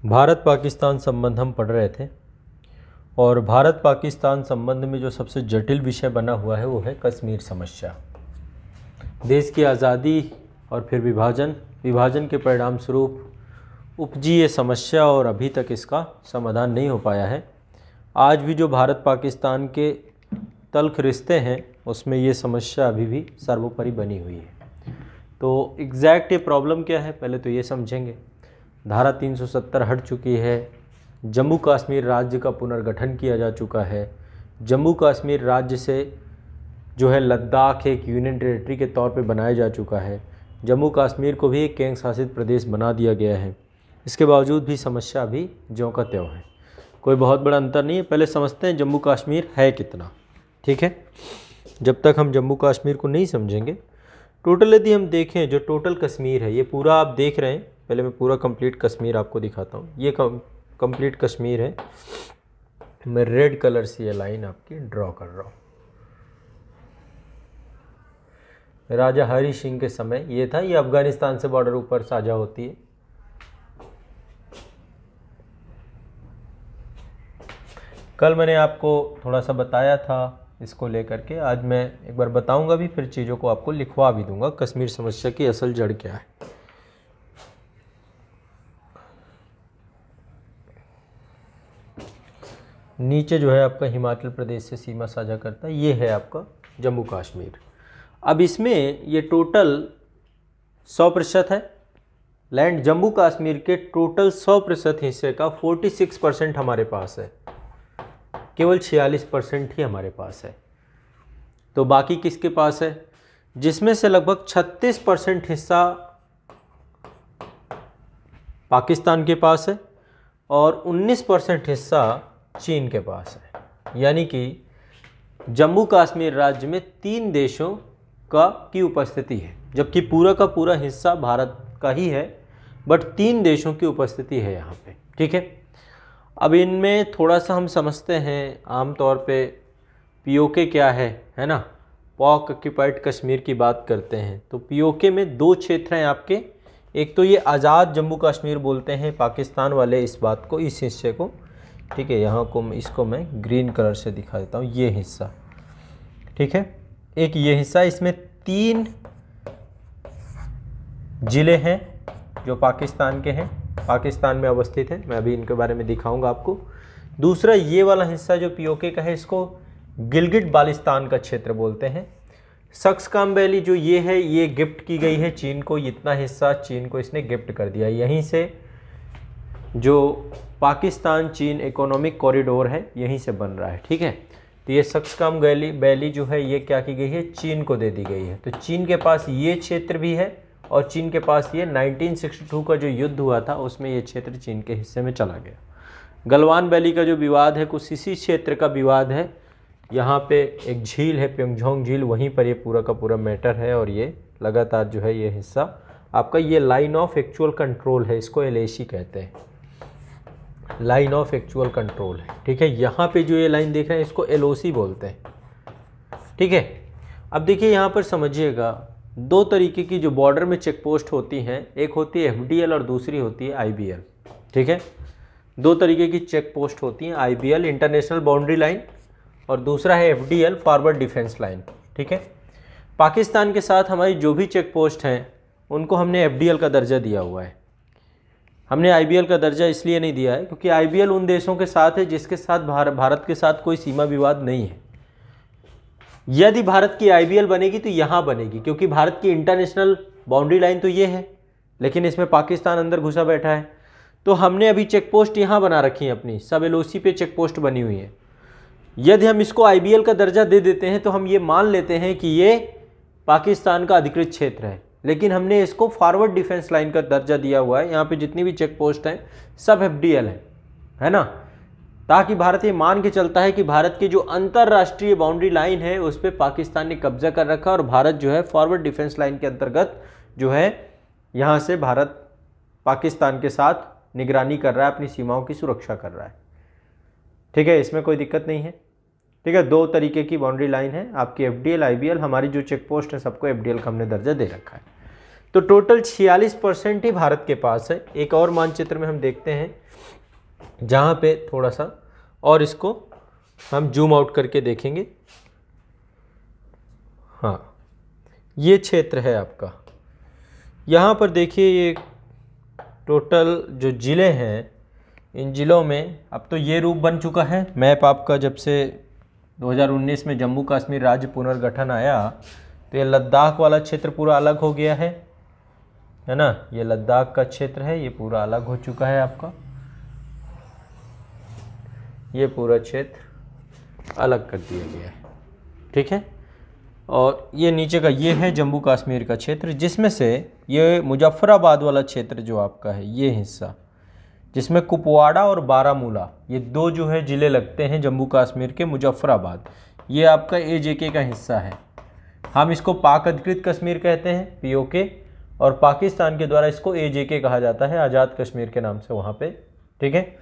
भारत पाकिस्तान संबंध हम पढ़ रहे थे और भारत पाकिस्तान संबंध में जो सबसे जटिल विषय बना हुआ है वो है कश्मीर समस्या। देश की आज़ादी और फिर विभाजन के परिणाम स्वरूप उपजी ये समस्या और अभी तक इसका समाधान नहीं हो पाया है। आज भी जो भारत पाकिस्तान के तल्ख रिश्ते हैं उसमें ये समस्या अभी भी सर्वोपरि बनी हुई है। तो एग्जैक्ट ये प्रॉब्लम क्या है पहले तो ये समझेंगे। धारा 370 हट चुकी है, जम्मू कश्मीर राज्य का पुनर्गठन किया जा चुका है, जम्मू कश्मीर राज्य से जो है लद्दाख एक यूनियन टेरिटरी के तौर पे बनाया जा चुका है, जम्मू कश्मीर को भी एक केंद्र शासित प्रदेश बना दिया गया है। इसके बावजूद भी समस्या अभी ज्यों का त्यों है, कोई बहुत बड़ा अंतर नहीं है। पहले समझते हैं जम्मू कश्मीर है कितना, ठीक है। जब तक हम जम्मू कश्मीर को नहीं समझेंगे, टोटल यदि हम देखें जो टोटल कश्मीर है, ये पूरा आप देख रहे हैं, पहले मैं पूरा कंप्लीट कश्मीर आपको दिखाता हूँ। ये कंप्लीट कश्मीर है, मैं रेड कलर से ये लाइन आपकी ड्रॉ कर रहा हूँ। राजा हरि सिंह के समय ये था, ये अफगानिस्तान से बॉर्डर ऊपर साझा होती है। कल मैंने आपको थोड़ा सा बताया था इसको लेकर के, आज मैं एक बार बताऊंगा भी, फिर चीज़ों को आपको लिखवा भी दूंगा कश्मीर समस्या की असल जड़ क्या है। नीचे जो है आपका हिमाचल प्रदेश से सीमा साझा करता है, ये है आपका जम्मू कश्मीर। अब इसमें ये टोटल 100% है लैंड, जम्मू कश्मीर के टोटल 100% हिस्से का 46% हमारे पास है, केवल 46% ही हमारे पास है। तो बाकी किसके पास है, जिसमें से लगभग 36% हिस्सा पाकिस्तान के पास है और 19% हिस्सा चीन के पास है। यानी कि जम्मू कश्मीर राज्य में 3 देशों की उपस्थिति है, जबकि पूरा का पूरा हिस्सा भारत का ही है, बट 3 देशों की उपस्थिति है यहाँ पे, ठीक है। अब इनमें थोड़ा सा हम समझते हैं, आमतौर पे पीओके क्या है ना, पॉक ऑक्यूपाइड कश्मीर की बात करते हैं। तो पीओके में 2 क्षेत्र हैं आपके, एक तो ये आज़ाद जम्मू कश्मीर बोलते हैं पाकिस्तान वाले इस बात को, इस हिस्से को, ठीक है। यहाँ को इसको मैं ग्रीन कलर से दिखा देता हूँ, ये हिस्सा, ठीक है। एक ये हिस्सा, इसमें 3 ज़िले हैं जो पाकिस्तान के हैं, पाकिस्तान में अवस्थित है, मैं अभी इनके बारे में दिखाऊंगा आपको। दूसरा ये वाला हिस्सा जो पीओके का है, इसको गिलगिट बाल्टिस्तान का क्षेत्र बोलते हैं। सक्सकाम वैली जो ये है, ये गिफ्ट की गई है चीन को, इतना हिस्सा चीन को इसने गिफ्ट कर दिया। यहीं से जो पाकिस्तान चीन इकोनॉमिक कॉरिडोर है यहीं से बन रहा है, ठीक है। तो ये सक्सकाम वैली जो है ये क्या की गई है, चीन को दे दी गई है। तो चीन के पास ये क्षेत्र भी है और चीन के पास ये 1962 का जो युद्ध हुआ था उसमें ये क्षेत्र चीन के हिस्से में चला गया। गलवान वैली का जो विवाद है कुछ इसी क्षेत्र का विवाद है। यहाँ पे एक झील है प्योंगजोंग झील, वहीं पर ये पूरा का पूरा मैटर है और ये लगातार जो है ये हिस्सा आपका ये लाइन ऑफ एक्चुअल कंट्रोल है, इसको LAC कहते हैं, लाइन ऑफ एक्चुअल कंट्रोल है, ठीक है। यहाँ पे जो ये लाइन देख रहे हैं इसको LOC बोलते हैं, ठीक है। अब देखिए यहाँ पर समझिएगा, 2 तरीके की जो बॉर्डर में चेक पोस्ट होती हैं, एक होती है FDL और दूसरी होती है IBL, ठीक है। 2 तरीके की चेक पोस्ट होती हैं, IBL इंटरनेशनल बाउंड्री लाइन और दूसरा है FDL फॉरवर्ड डिफेंस लाइन, ठीक है। पाकिस्तान के साथ हमारी जो भी चेक पोस्ट हैं उनको हमने FDL का दर्जा दिया हुआ है। हमने IBL का दर्जा इसलिए नहीं दिया है क्योंकि IBL उन देशों के साथ है जिसके साथ भारत के साथ कोई सीमा विवाद नहीं है। यदि भारत की IBL बनेगी तो यहाँ बनेगी, क्योंकि भारत की इंटरनेशनल बाउंड्री लाइन तो ये है, लेकिन इसमें पाकिस्तान अंदर घुसा बैठा है। तो हमने अभी चेक पोस्ट यहाँ बना रखी है अपनी, सब LOC पे चेक पोस्ट बनी हुई है। यदि हम इसको IBL का दर्जा दे देते हैं तो हम ये मान लेते हैं कि ये पाकिस्तान का अधिकृत क्षेत्र है, लेकिन हमने इसको फॉरवर्ड डिफेंस लाइन का दर्जा दिया हुआ है। यहाँ पे जितनी भी चेक पोस्ट हैं सब FDL है ना, ताकि भारत ये मान के चलता है कि भारत की जो अंतर्राष्ट्रीय बाउंड्री लाइन है उस पर पाकिस्तान ने कब्जा कर रखा और भारत जो है फॉरवर्ड डिफेंस लाइन के अंतर्गत जो है यहाँ से भारत पाकिस्तान के साथ निगरानी कर रहा है, अपनी सीमाओं की सुरक्षा कर रहा है, ठीक है। इसमें कोई दिक्कत नहीं है, ठीक है। 2 तरीके की बाउंड्री लाइन है आपकी, FDL IBL। हमारी जो चेक पोस्ट है सबको FDL का हमने दर्जा दे रखा है। तो टोटल 46% ही भारत के पास है। एक और मानचित्र में हम देखते हैं जहाँ पे थोड़ा सा और इसको हम जूम आउट करके देखेंगे। हाँ, ये क्षेत्र है आपका। यहाँ पर देखिए ये टोटल जो ज़िले हैं, इन ज़िलों में अब तो ये रूप बन चुका है। मैप आपका जब से 2019 में जम्मू कश्मीर राज्य पुनर्गठन आया तो ये लद्दाख वाला क्षेत्र पूरा अलग हो गया है ना। ये लद्दाख का क्षेत्र है, ये पूरा अलग हो चुका है आपका। ये पूरा क्षेत्र अलग कर दिया गया है, ठीक है। और ये नीचे का ये है जम्मू कश्मीर का क्षेत्र, जिसमें से ये मुजफ्फराबाद वाला क्षेत्र जो आपका है, ये हिस्सा जिसमें कुपवाड़ा और बारामूला ये दो जो है ज़िले लगते हैं जम्मू कश्मीर के। मुजफ्फराबाद ये आपका AJK का हिस्सा है। हम इसको पाक अधिकृत कश्मीर कहते हैं, POK, और पाकिस्तान के द्वारा इसको AJK कहा जाता है, आज़ाद कश्मीर के नाम से वहाँ पे, ठीक है।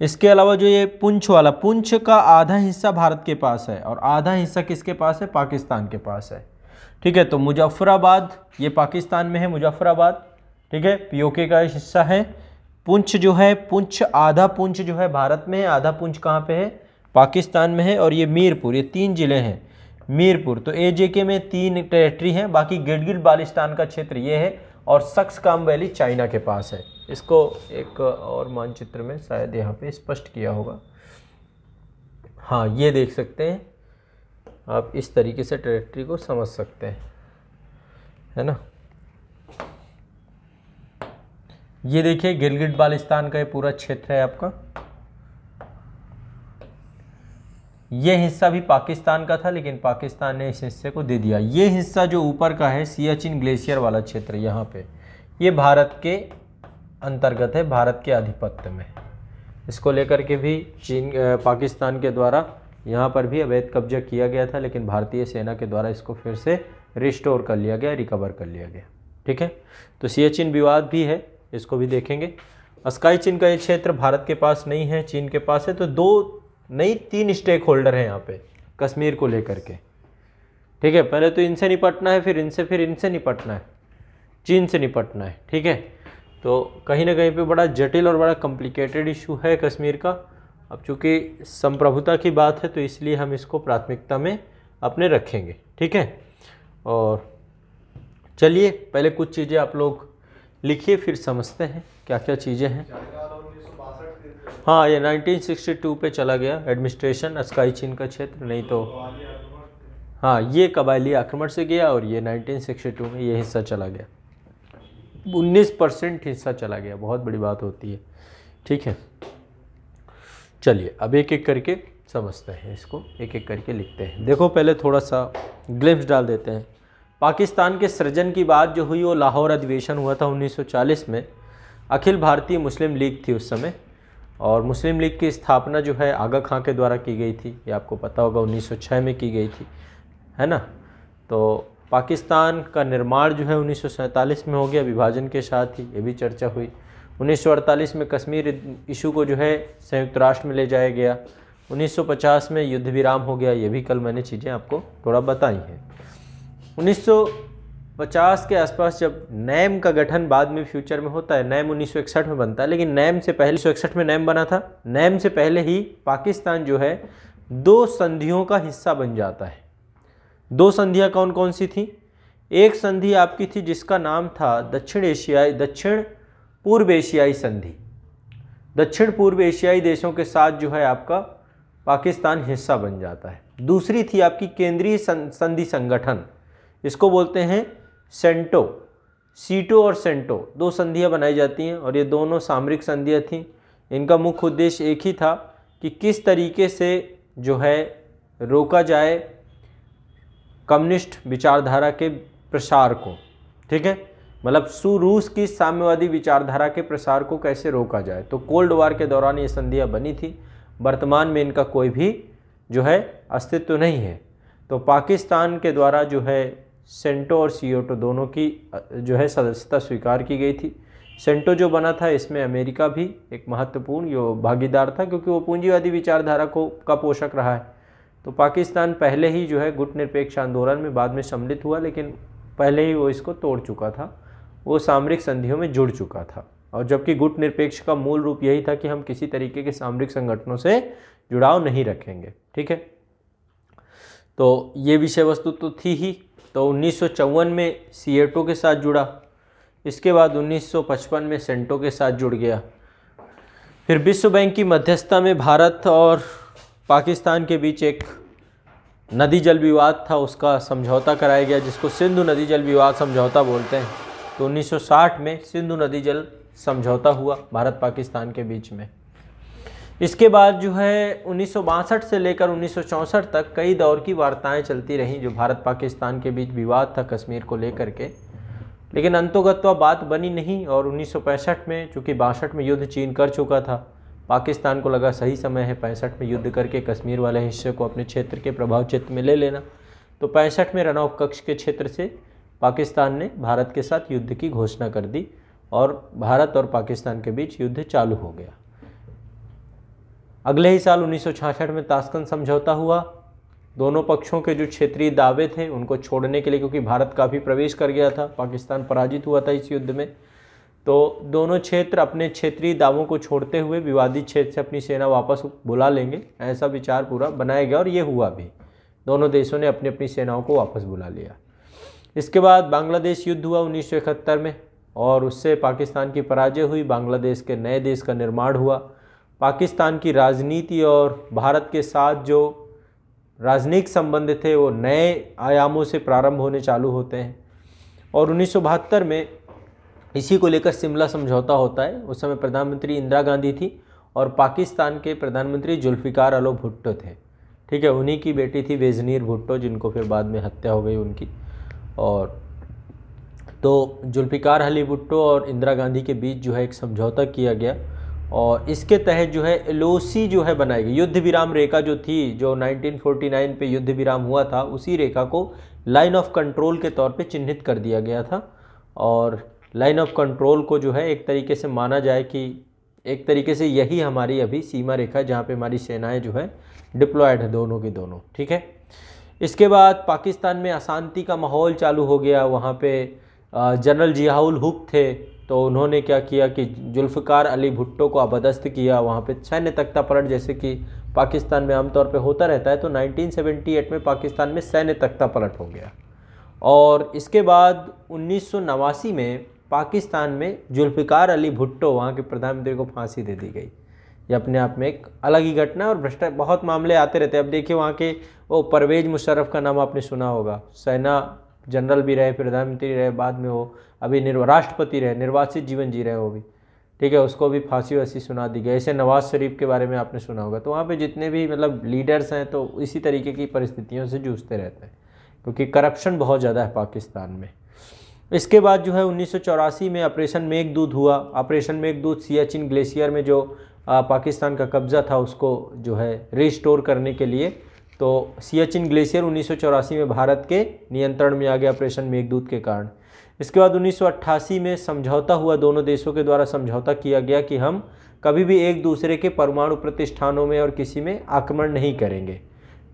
इसके अलावा जो ये पुंछ वाला, पुंछ का आधा हिस्सा भारत के पास है और आधा हिस्सा किसके पास है? पाकिस्तान के पास है, ठीक है। तो मुजफ्फराबाद ये पाकिस्तान में है, मुजफ्फराबाद, ठीक है, POK का हिस्सा है। पुंछ जो है, पुंछ आधा पुंछ जो है भारत में है, आधा पुंछ कहाँ पे है? पाकिस्तान में है। और ये मीरपुर, ये 3 ज़िले हैं। मीरपुर तो AJK में 3 टेरिटरी हैं, बाकी गिलगित बाल्टिस्तान का क्षेत्र ये है और सक्सकाम वैली चाइना के पास है। इसको एक और मानचित्र में शायद यहाँ पे स्पष्ट किया होगा। हाँ, ये देख सकते हैं आप, इस तरीके से टेरिटरी को समझ सकते हैं, है ना। ये देखिए गिलगित बाल्टिस्तान का ये पूरा क्षेत्र है आपका। ये हिस्सा भी पाकिस्तान का था, लेकिन पाकिस्तान ने इस हिस्से को दे दिया। ये हिस्सा जो ऊपर का है, सियाचिन ग्लेशियर वाला क्षेत्र, यहाँ पे ये भारत के अंतर्गत है, भारत के आधिपत्य में। इसको लेकर के भी पाकिस्तान के द्वारा यहाँ पर भी अवैध कब्जा किया गया था, लेकिन भारतीय सेना के द्वारा इसको फिर से रिस्टोर कर लिया गया, रिकवर कर लिया गया, ठीक है। तो सियाचिन विवाद भी है, इसको भी देखेंगे। अस्काई चीन का ये क्षेत्र भारत के पास नहीं है, चीन के पास है। तो 3 स्टेक होल्डर हैं यहाँ पे कश्मीर को लेकर के, ठीक है। पहले तो इनसे निपटना है, फिर इनसे निपटना है, चीन से निपटना है, ठीक है। तो कहीं ना कहीं पे बड़ा जटिल और बड़ा कॉम्प्लिकेटेड इशू है कश्मीर का। अब चूँकि संप्रभुता की बात है तो इसलिए हम इसको प्राथमिकता में अपने रखेंगे, ठीक है। और चलिए पहले कुछ चीज़ें आप लोग लिखिए, फिर समझते हैं क्या क्या चीज़ें हैं। हाँ, ये 1962 पे चला गया एडमिनिस्ट्रेशन अस्काई चीन का क्षेत्र, नहीं तो हाँ ये कबायली आक्रमण से गया और ये 1962 में ये हिस्सा चला गया। 19% हिस्सा चला गया, बहुत बड़ी बात होती है, ठीक है। चलिए अब एक एक करके समझते हैं, इसको एक एक करके लिखते हैं। देखो पहले थोड़ा सा ग्लिम्स डाल देते हैं। पाकिस्तान के सृजन की बात जो हुई वो लाहौर अधिवेशन हुआ था 1940 में। अखिल भारतीय मुस्लिम लीग थी उस समय, और मुस्लिम लीग की स्थापना जो है आगा खां के द्वारा की गई थी, ये आपको पता होगा 1906 में की गई थी, है ना। तो पाकिस्तान का निर्माण जो है 1947 में हो गया विभाजन के साथ ही, ये भी चर्चा हुई। 1948 में कश्मीर इशू को जो है संयुक्त राष्ट्र में ले जाया गया। 1950 में युद्ध विराम हो गया, ये भी कल मैंने चीज़ें आपको थोड़ा बताई हैं। 1950 के आसपास जब नैम का गठन बाद में फ्यूचर में होता है, नैम 1961 में बनता है, लेकिन नैम से पहले 1961 में नैम बना था। नैम से पहले ही पाकिस्तान जो है 2 संधियों का हिस्सा बन जाता है। 2 संधियाँ कौन कौन सी थी? एक संधि आपकी थी जिसका नाम था दक्षिण पूर्व एशियाई संधि। दक्षिण पूर्व एशियाई देशों के साथ जो है आपका पाकिस्तान हिस्सा बन जाता है। दूसरी थी आपकी केंद्रीय संधि संगठन, इसको बोलते हैं सेंटो। सीटो और सेंटो 2 संधियां बनाई जाती हैं और ये दोनों सामरिक संधियां थीं। इनका मुख्य उद्देश्य एक ही था कि किस तरीके से जो है रोका जाए कम्युनिस्ट विचारधारा के प्रसार को, ठीक है, मतलब रूस की साम्यवादी विचारधारा के प्रसार को कैसे रोका जाए। तो कोल्ड वॉर के दौरान ये संधियां बनी थी। वर्तमान में इनका कोई भी जो है अस्तित्व नहीं है। तो पाकिस्तान के द्वारा जो है सेंटो और सीओटो दोनों की जो है सदस्यता स्वीकार की गई थी। सेंटो जो बना था इसमें अमेरिका भी एक महत्वपूर्ण जो भागीदार था, क्योंकि वो पूंजीवादी विचारधारा का पोषक रहा है। तो पाकिस्तान पहले ही जो है गुट निरपेक्ष आंदोलन में बाद में सम्मिलित हुआ, लेकिन पहले ही वो इसको तोड़ चुका था वो सामरिक संधियों में जुड़ चुका था, और जबकि गुटनिरपेक्ष का मूल रूप यही था कि हम किसी तरीके के सामरिक संगठनों से जुड़ाव नहीं रखेंगे। ठीक है, तो ये विषय वस्तु तो थी ही। तो 1954 में सिएटो के साथ जुड़ा, इसके बाद 1955 में सेंटो के साथ जुड़ गया। फिर विश्व बैंक की मध्यस्थता में भारत और पाकिस्तान के बीच एक नदी जल विवाद था, उसका समझौता कराया गया, जिसको सिंधु नदी जल विवाद समझौता बोलते हैं। तो 1960 में सिंधु नदी जल समझौता हुआ भारत पाकिस्तान के बीच में। इसके बाद जो है 1962 से लेकर 1964 तक कई दौर की वार्ताएं चलती रहीं, जो भारत पाकिस्तान के बीच विवाद था कश्मीर को लेकर के, लेकिन अंतोगत्वा बात बनी नहीं। और 1965 में, चूँकि 62 में युद्ध चीन कर चुका था, पाकिस्तान को लगा सही समय है 65 में युद्ध करके कश्मीर वाले हिस्से को अपने क्षेत्र के प्रभाव क्षेत्र में ले लेना। तो 65 में रनौक कक्ष के क्षेत्र से पाकिस्तान ने भारत के साथ युद्ध की घोषणा कर दी और भारत और पाकिस्तान के बीच युद्ध चालू हो गया। अगले ही साल 1966 में ताशकंद समझौता हुआ। दोनों पक्षों के जो क्षेत्रीय दावे थे उनको छोड़ने के लिए, क्योंकि भारत काफ़ी प्रवेश कर गया था, पाकिस्तान पराजित हुआ था इस युद्ध में, तो दोनों क्षेत्र अपने क्षेत्रीय दावों को छोड़ते हुए विवादित क्षेत्र से अपनी सेना वापस बुला लेंगे, ऐसा विचार पूरा बनाया गया और ये हुआ भी। दोनों देशों ने अपनी अपनी सेनाओं को वापस बुला लिया। इसके बाद बांग्लादेश युद्ध हुआ 1971 में, और उससे पाकिस्तान की पराजय हुई, बांग्लादेश के नए देश का निर्माण हुआ। पाकिस्तान की राजनीति और भारत के साथ जो राजनयिक संबंध थे वो नए आयामों से प्रारंभ होने चालू होते हैं। और 1972 में इसी को लेकर शिमला समझौता होता है। उस समय प्रधानमंत्री इंदिरा गांधी थी और पाकिस्तान के प्रधानमंत्री जुल्फ़िकार अली भुट्टो थे। ठीक है, उन्हीं की बेटी थी बेनज़ीर भुट्टो, जिनको फिर बाद में हत्या हो गई उनकी। और तो जुल्फ़िकार अली भुट्टो और इंदिरा गांधी के बीच जो है एक समझौता किया गया, और इसके तहत जो है एलओसी जो है बनाई गई। युद्ध विराम रेखा जो थी, जो 1949 पे युद्ध विराम हुआ था, उसी रेखा को लाइन ऑफ कंट्रोल के तौर पे चिन्हित कर दिया गया था। और लाइन ऑफ कंट्रोल को जो है एक तरीके से माना जाए कि एक तरीके से यही हमारी अभी सीमा रेखा है, जहाँ पे हमारी सेनाएं जो है डिप्लॉयड है, दोनों की दोनों। ठीक है, इसके बाद पाकिस्तान में अशांति का माहौल चालू हो गया। वहाँ पे जनरल जियाउल हुक थे, तो उन्होंने क्या किया कि जुल्फ़िकार अली भुट्टो को अपदस्थ किया। वहाँ पे सैन्य तख्तापलट, जैसे कि पाकिस्तान में आमतौर पे होता रहता है, तो 1978 में पाकिस्तान में सैन्य तख्तापलट हो गया। और इसके बाद 1989 में पाकिस्तान में जुल्फ़िकार अली भुट्टो, वहाँ के प्रधानमंत्री को फांसी दे दी गई। ये अपने आप में एक अलग ही घटना है, और भ्रष्टाचार बहुत मामले आते रहते हैं। अब देखिए, वहाँ के वो परवेज़ मुशर्रफ का नाम आपने सुना होगा, सेना जनरल भी रहे, प्रधानमंत्री रहे, बाद में वो अभी राष्ट्रपति रहे, निर्वाचित जीवन जी रहे हैं वो भी। ठीक है, उसको भी फांसी वासी सुना दी गई। ऐसे नवाज शरीफ के बारे में आपने सुना होगा। तो वहाँ पे जितने भी मतलब लीडर्स हैं, तो इसी तरीके की परिस्थितियों से जूझते रहते हैं, क्योंकि करप्शन बहुत ज़्यादा है पाकिस्तान में। इसके बाद जो है 1984 में ऑपरेशन मेघदूत हुआ। ऑपरेशन मेघदूत सियाचिन ग्लेशियर में जो पाकिस्तान का कब्जा था उसको जो है रिस्टोर करने के लिए, तो सियाचिन ग्लेशियर 1984 में भारत के नियंत्रण में आ गया ऑपरेशन मेघदूत के कारण। इसके बाद 1988 में समझौता हुआ, दोनों देशों के द्वारा समझौता किया गया कि हम कभी भी एक दूसरे के परमाणु प्रतिष्ठानों में और किसी में आक्रमण नहीं करेंगे।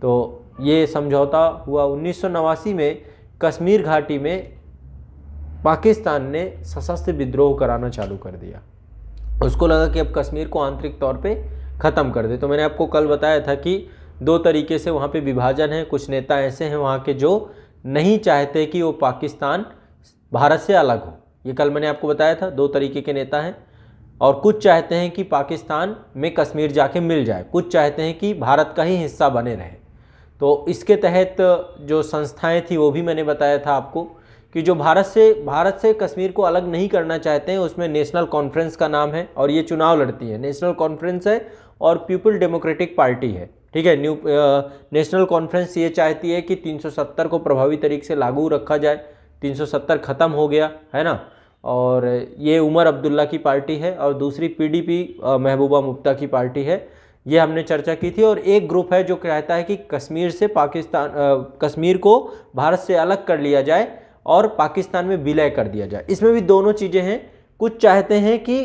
तो ये समझौता हुआ। 1989 में कश्मीर घाटी में पाकिस्तान ने सशस्त्र विद्रोह कराना चालू कर दिया। उसको लगा कि अब कश्मीर को आंतरिक तौर पे ख़त्म कर दे। तो मैंने आपको कल बताया था कि दो तरीके से वहाँ पे विभाजन है। कुछ नेता ऐसे हैं वहाँ के जो नहीं चाहते कि वो पाकिस्तान भारत से अलग हो, ये कल मैंने आपको बताया था। दो तरीके के नेता हैं, और कुछ चाहते हैं कि पाकिस्तान में कश्मीर जाके मिल जाए, कुछ चाहते हैं कि भारत का ही हिस्सा बने रहे। तो इसके तहत जो संस्थाएं थी वो भी मैंने बताया था आपको कि जो भारत से कश्मीर को अलग नहीं करना चाहते हैं, उसमें नेशनल कॉन्फ्रेंस का नाम है, और ये चुनाव लड़ती है। नेशनल कॉन्फ्रेंस है और पीपल डेमोक्रेटिक पार्टी है। ठीक है, नेशनल कॉन्फ्रेंस ये चाहती है कि 370 को प्रभावी तरीके से लागू रखा जाए। 370 ख़त्म हो गया है ना, और ये उमर अब्दुल्ला की पार्टी है, और दूसरी पीडीपी महबूबा मुफ्ती की पार्टी है। ये हमने चर्चा की थी। और एक ग्रुप है जो कहता है कि कश्मीर को भारत से अलग कर लिया जाए और पाकिस्तान में विलय कर दिया जाए। इसमें भी दोनों चीज़ें हैं। कुछ चाहते हैं कि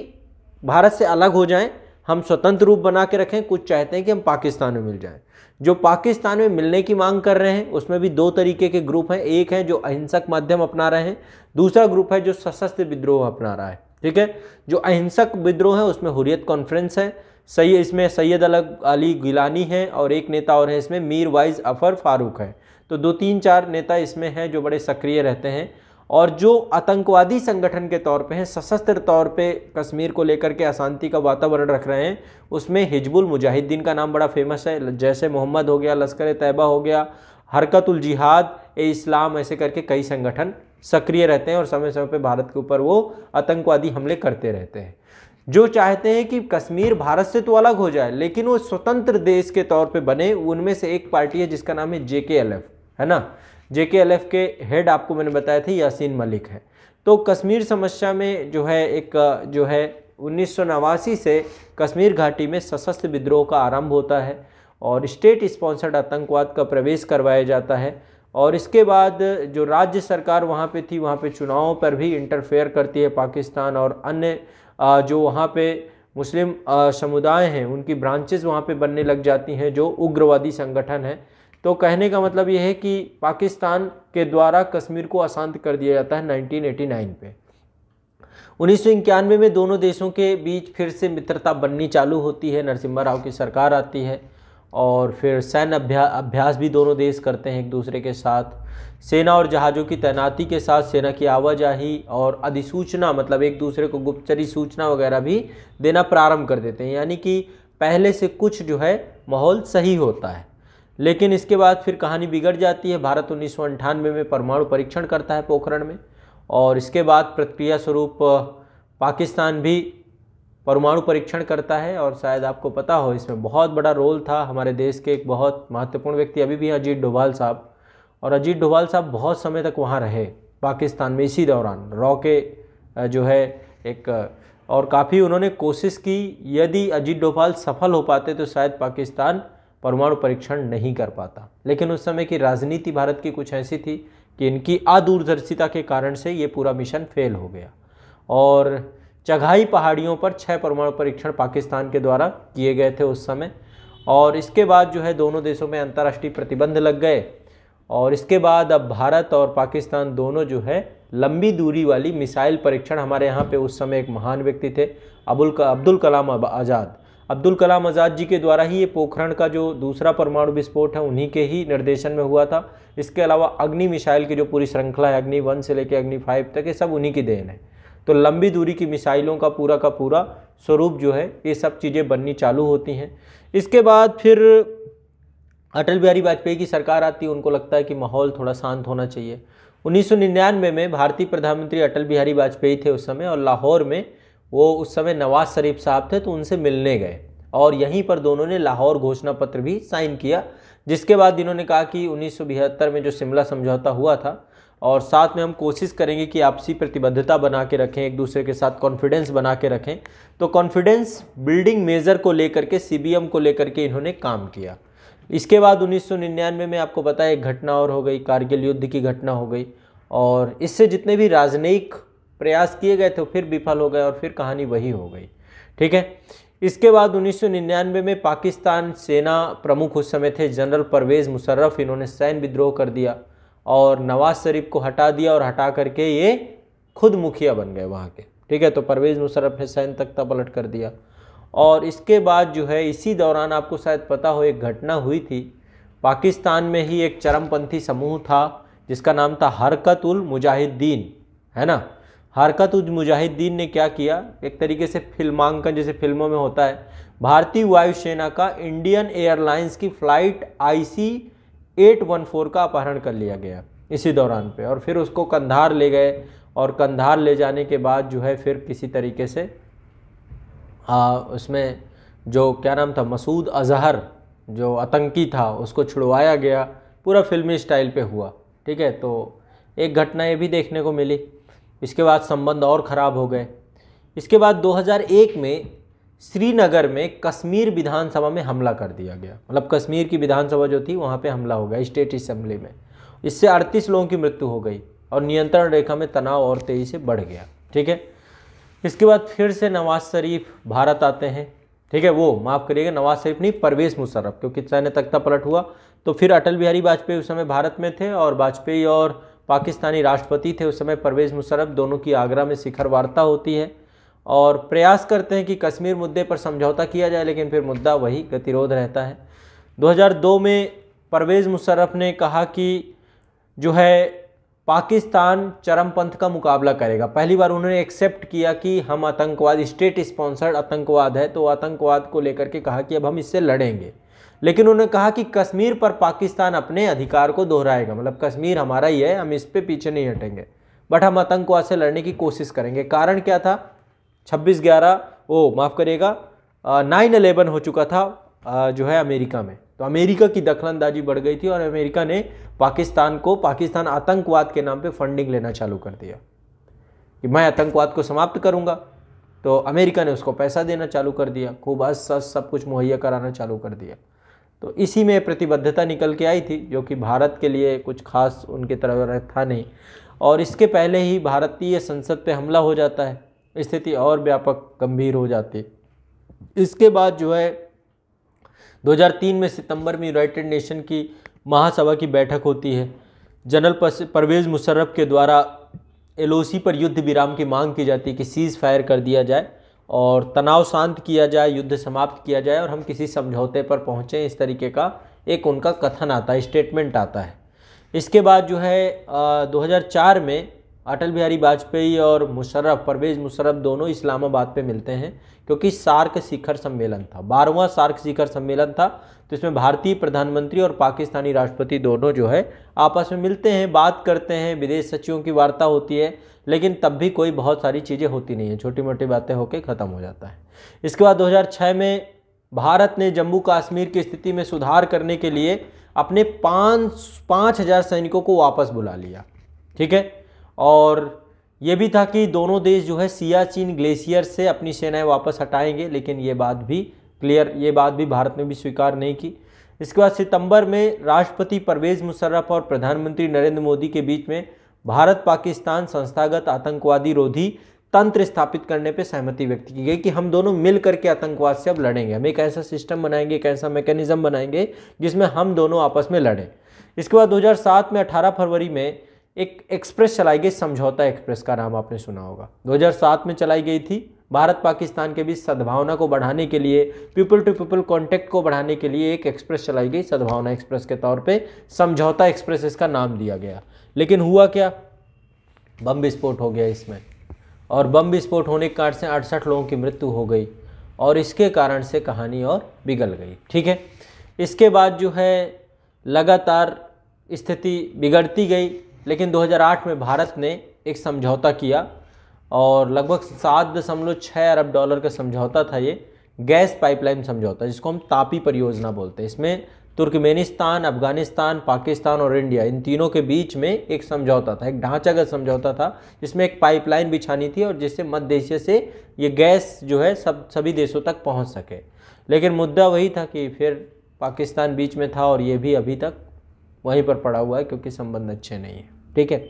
भारत से अलग हो जाएं, हम स्वतंत्र रूप बना के रखें, कुछ चाहते हैं कि हम पाकिस्तान में मिल जाएं। जो पाकिस्तान में मिलने की मांग कर रहे हैं उसमें भी दो तरीके के ग्रुप हैं, एक है जो अहिंसक माध्यम अपना रहे हैं, दूसरा ग्रुप है जो सशस्त्र विद्रोह अपना रहा है। ठीक है, जो अहिंसक विद्रोह है उसमें हुर्रियत कॉन्फ्रेंस है, सही, इसमें सैयद अली गिलानी है और एक नेता और है इसमें मीर वाइज अफर फारूक है। तो 2-3-4 नेता इसमें हैं जो बड़े सक्रिय रहते हैं। और जो आतंकवादी संगठन के तौर पे हैं, सशस्त्र तौर पे कश्मीर को लेकर के अशांति का वातावरण रख रहे हैं, उसमें हिजबुल मुजाहिदीन का नाम बड़ा फेमस है। जैसे मोहम्मद हो गया, लश्कर तैयबा हो गया, हरकतुल जिहाद ए इस्लाम, ऐसे करके कई संगठन सक्रिय रहते हैं और समय समय पे भारत के ऊपर वो आतंकवादी हमले करते रहते हैं। जो चाहते हैं कि कश्मीर भारत से तो अलग हो जाए लेकिन वो स्वतंत्र देश के तौर पे बने, उनमें से एक पार्टी है जिसका नाम है JKLF, है ना। JKLF के हेड आपको मैंने बताया थे यासीन मलिक है। तो कश्मीर समस्या में जो है एक जो है 1989 से कश्मीर घाटी में सशस्त्र विद्रोह का आरंभ होता है और स्टेट स्पॉन्सर्ड आतंकवाद का प्रवेश करवाया जाता है। और इसके बाद जो राज्य सरकार वहाँ पे थी, वहाँ पे चुनावों पर भी इंटरफेयर करती है पाकिस्तान, और अन्य जो वहाँ पे मुस्लिम समुदाय हैं उनकी ब्रांचेस वहाँ पे बनने लग जाती हैं जो उग्रवादी संगठन है। तो कहने का मतलब ये है कि पाकिस्तान के द्वारा कश्मीर को अशांत कर दिया जाता है 1989 पे। 1991 में दोनों देशों के बीच फिर से मित्रता बननी चालू होती है, नरसिम्हा राव की सरकार आती है और फिर सैन्य अभ्यास भी दोनों देश करते हैं एक दूसरे के साथ। सेना और जहाज़ों की तैनाती के साथ सेना की आवाजाही और अधिसूचना, मतलब एक दूसरे को गुप्तचरी सूचना वगैरह भी देना प्रारंभ कर देते हैं। यानी कि पहले से कुछ जो है माहौल सही होता है, लेकिन इसके बाद फिर कहानी बिगड़ जाती है। भारत 1998 में परमाणु परीक्षण करता है पोखरण में, और इसके बाद प्रतिक्रिया स्वरूप पाकिस्तान भी परमाणु परीक्षण करता है। और शायद आपको पता हो इसमें बहुत बड़ा रोल था हमारे देश के एक बहुत महत्वपूर्ण व्यक्ति अभी भी हैं, अजीत डोभाल साहब। और अजीत डोभाल साहब बहुत समय तक वहाँ रहे पाकिस्तान में, इसी दौरान रॉ के जो है एक, और काफ़ी उन्होंने कोशिश की। यदि अजीत डोभाल सफल हो पाते तो शायद पाकिस्तान परमाणु परीक्षण नहीं कर पाता, लेकिन उस समय की राजनीति भारत की कुछ ऐसी थी कि इनकी अदूरदर्शिता के कारण से ये पूरा मिशन फेल हो गया। और चगाई पहाड़ियों पर 6 परमाणु परीक्षण पाकिस्तान के द्वारा किए गए थे उस समय। और इसके बाद जो है दोनों देशों में अंतर्राष्ट्रीय प्रतिबंध लग गए, और इसके बाद अब भारत और पाकिस्तान दोनों जो है लंबी दूरी वाली मिसाइल परीक्षण, हमारे यहाँ पे उस समय एक महान व्यक्ति थे अब्दुल कलाम आज़ाद, अब्दुल कलाम आज़ाद जी के द्वारा ही ये पोखरण का जो दूसरा परमाणु विस्फोट है उन्हीं के ही निर्देशन में हुआ था। इसके अलावा अग्नि मिसाइल की जो पूरी श्रृंखला है, अग्नि 1 से लेकर अग्नि 5 तक, ये सब उन्हीं की देन है। तो लंबी दूरी की मिसाइलों का पूरा स्वरूप जो है ये सब चीज़ें बननी चालू होती हैं। इसके बाद फिर अटल बिहारी वाजपेयी की सरकार आती है, उनको लगता है कि माहौल थोड़ा शांत होना चाहिए। 1999 में भारतीय प्रधानमंत्री अटल बिहारी वाजपेयी थे उस समय, और लाहौर में वो उस समय नवाज शरीफ साहब थे, तो उनसे मिलने गए और यहीं पर दोनों ने लाहौर घोषणा पत्र भी साइन किया, जिसके बाद इन्होंने कहा कि 1972 में जो शिमला समझौता हुआ था, और साथ में हम कोशिश करेंगे कि आपसी प्रतिबद्धता बना के रखें, एक दूसरे के साथ कॉन्फिडेंस बना के रखें। तो कॉन्फिडेंस बिल्डिंग मेजर को लेकर के, CBM को लेकर के इन्होंने काम किया। इसके बाद 1999 में आपको पता है एक घटना और हो गई, कारगिल युद्ध की घटना हो गई, और इससे जितने भी राजनयिक प्रयास किए गए थे फिर विफल हो गए और फिर कहानी वही हो गई। ठीक है, इसके बाद 1999 में पाकिस्तान सेना प्रमुख उस समय थे जनरल परवेज़ मुशर्रफ, इन्होंने सैन्य विद्रोह कर दिया और नवाज शरीफ को हटा दिया, और हटा करके ये खुद मुखिया बन गए वहाँ के। ठीक है, तो परवेज़ मुशर्रफ ने सैन्य तख्ता पलट कर दिया। और इसके बाद जो है इसी दौरान आपको शायद पता हो एक घटना हुई थी, पाकिस्तान में ही एक चरमपंथी समूह था जिसका नाम था हरकत-उल मुजाहिदीन, है ना। हरकत-उल मुजाहिदीन ने क्या किया, एक तरीके से फिल्मांकन जैसे फिल्मों में होता है, भारतीय वायुसेना का इंडियन एयरलाइंस की फ़्लाइट IC 814 का अपहरण कर लिया गया इसी दौरान पे, और फिर उसको कंधार ले गए, और कंधार ले जाने के बाद जो है फिर किसी तरीके से उसमें जो क्या नाम था, मसूद अजहर जो आतंकी था उसको छुड़वाया गया, पूरा फिल्मी स्टाइल पे हुआ। ठीक है, तो एक घटना ये भी देखने को मिली। इसके बाद संबंध और ख़राब हो गए। इसके बाद 2001 में श्रीनगर में कश्मीर विधानसभा में हमला कर दिया गया, मतलब कश्मीर की विधानसभा जो थी वहाँ पे हमला हो गया स्टेट असेंबली में। इससे 38 लोगों की मृत्यु हो गई और नियंत्रण रेखा में तनाव और तेज़ी से बढ़ गया। ठीक है, इसके बाद फिर से नवाज शरीफ भारत आते हैं ठीक है, वो माफ़ करिएगा, नवाज शरीफ नहीं, परवेज़ मुशर्रफ, क्योंकि सैन्य तख्ता पलट हुआ तो फिर अटल बिहारी वाजपेयी उस समय भारत में थे और वाजपेयी और पाकिस्तानी राष्ट्रपति थे उस समय परवेज़ मुशर्रफ, दोनों की आगरा में शिखर वार्ता होती है और प्रयास करते हैं कि कश्मीर मुद्दे पर समझौता किया जाए, लेकिन फिर मुद्दा वही गतिरोध रहता है। 2002 में परवेज़ मुशर्रफ ने कहा कि जो है पाकिस्तान चरमपंथ का मुकाबला करेगा। पहली बार उन्होंने एक्सेप्ट किया कि हम आतंकवाद, स्टेट स्पॉन्सर्ड आतंकवाद है, तो आतंकवाद को लेकर के कहा कि अब हम इससे लड़ेंगे। लेकिन उन्होंने कहा कि कश्मीर पर पाकिस्तान अपने अधिकार को दोहराएगा, मतलब कश्मीर हमारा ही है, हम इस पे पीछे नहीं हटेंगे, बट हम आतंकवाद से लड़ने की कोशिश करेंगे। कारण क्या था? 9/11 हो चुका था जो है अमेरिका में, तो अमेरिका की दखलंदाजी बढ़ गई थी और अमेरिका ने पाकिस्तान आतंकवाद के नाम पे फंडिंग लेना चालू कर दिया कि मैं आतंकवाद को समाप्त करूंगा, तो अमेरिका ने उसको पैसा देना चालू कर दिया, खूब सब कुछ मुहैया कराना चालू कर दिया। तो इसी में प्रतिबद्धता निकल के आई थी, जो कि भारत के लिए कुछ खास उनके तरफ था नहीं, और इसके पहले ही भारतीय संसद पे हमला हो जाता है, स्थिति और व्यापक गंभीर हो जाती। इसके बाद जो है 2003 में सितंबर में यूनाइटेड नेशन की महासभा की बैठक होती है। जनरल परवेज़ मुशर्रफ के द्वारा LOC पर युद्ध विराम की मांग की जाती है कि सीज़ फायर कर दिया जाए और तनाव शांत किया जाए, युद्ध समाप्त किया जाए और हम किसी समझौते पर पहुँचें, इस तरीके का एक उनका कथन आता है, स्टेटमेंट आता है। इसके बाद जो है 2004 में अटल बिहारी वाजपेयी और परवेज़ मुशर्रफ दोनों इस्लामाबाद पे मिलते हैं, क्योंकि सार्क शिखर सम्मेलन था, 12वां सार्क शिखर सम्मेलन था। तो इसमें भारतीय प्रधानमंत्री और पाकिस्तानी राष्ट्रपति दोनों जो है आपस में मिलते हैं, बात करते हैं, विदेश सचिवों की वार्ता होती है, लेकिन तब भी कोई बहुत सारी चीज़ें होती नहीं है, छोटी मोटी बातें होकर ख़त्म हो जाता है। इसके बाद 2006 में भारत ने जम्मू कश्मीर की स्थिति में सुधार करने के लिए अपने 5,000 सैनिकों को वापस बुला लिया, ठीक है। और ये भी था कि दोनों देश जो है सियाचिन ग्लेशियर से अपनी सेनाएं वापस हटाएंगे, लेकिन ये बात भी भारत ने भी स्वीकार नहीं की। इसके बाद सितंबर में राष्ट्रपति परवेज़ मुशर्रफ और प्रधानमंत्री नरेंद्र मोदी के बीच में भारत पाकिस्तान संस्थागत आतंकवादी रोधी तंत्र स्थापित करने पर सहमति व्यक्त की गई कि हम दोनों मिल करके आतंकवाद से अब लड़ेंगे, हम एक ऐसा सिस्टम बनाएंगे, एक ऐसा मैकेनिज्म बनाएंगे जिसमें हम दोनों आपस में लड़ें। इसके बाद 2007 में 18 फरवरी में एक एक्सप्रेस चलाई गई, समझौता एक्सप्रेस का नाम आपने सुना होगा, 2007 में चलाई गई थी। भारत पाकिस्तान के बीच सद्भावना को बढ़ाने के लिए, पीपल टू पीपल कॉन्टैक्ट को बढ़ाने के लिए एक एक्सप्रेस चलाई गई, सद्भावना एक्सप्रेस के तौर पे समझौता एक्सप्रेस इसका नाम दिया गया। लेकिन हुआ क्या? बम विस्फोट हो गया इसमें, और बम विस्फोट होने के कारण से 68 लोगों की मृत्यु हो गई और इसके कारण से कहानी और बिगड़ गई, ठीक है। इसके बाद जो है लगातार स्थिति बिगड़ती गई, लेकिन 2008 में भारत ने एक समझौता किया और लगभग $7.6 अरब का समझौता था ये, गैस पाइपलाइन समझौता, जिसको हम तापी परियोजना बोलते हैं। इसमें तुर्कमेनिस्तान, अफगानिस्तान, पाकिस्तान और इंडिया, इन तीनों के बीच में एक समझौता था, एक ढांचागत समझौता था, जिसमें एक पाइपलाइन बिछानी थी और जिससे मध्य एशिया से ये गैस जो है सभी देशों तक पहुँच सके। लेकिन मुद्दा वही था कि फिर पाकिस्तान बीच में था और ये भी अभी तक वहीं पर पड़ा हुआ है, क्योंकि संबंध अच्छे नहीं है, ठीक है।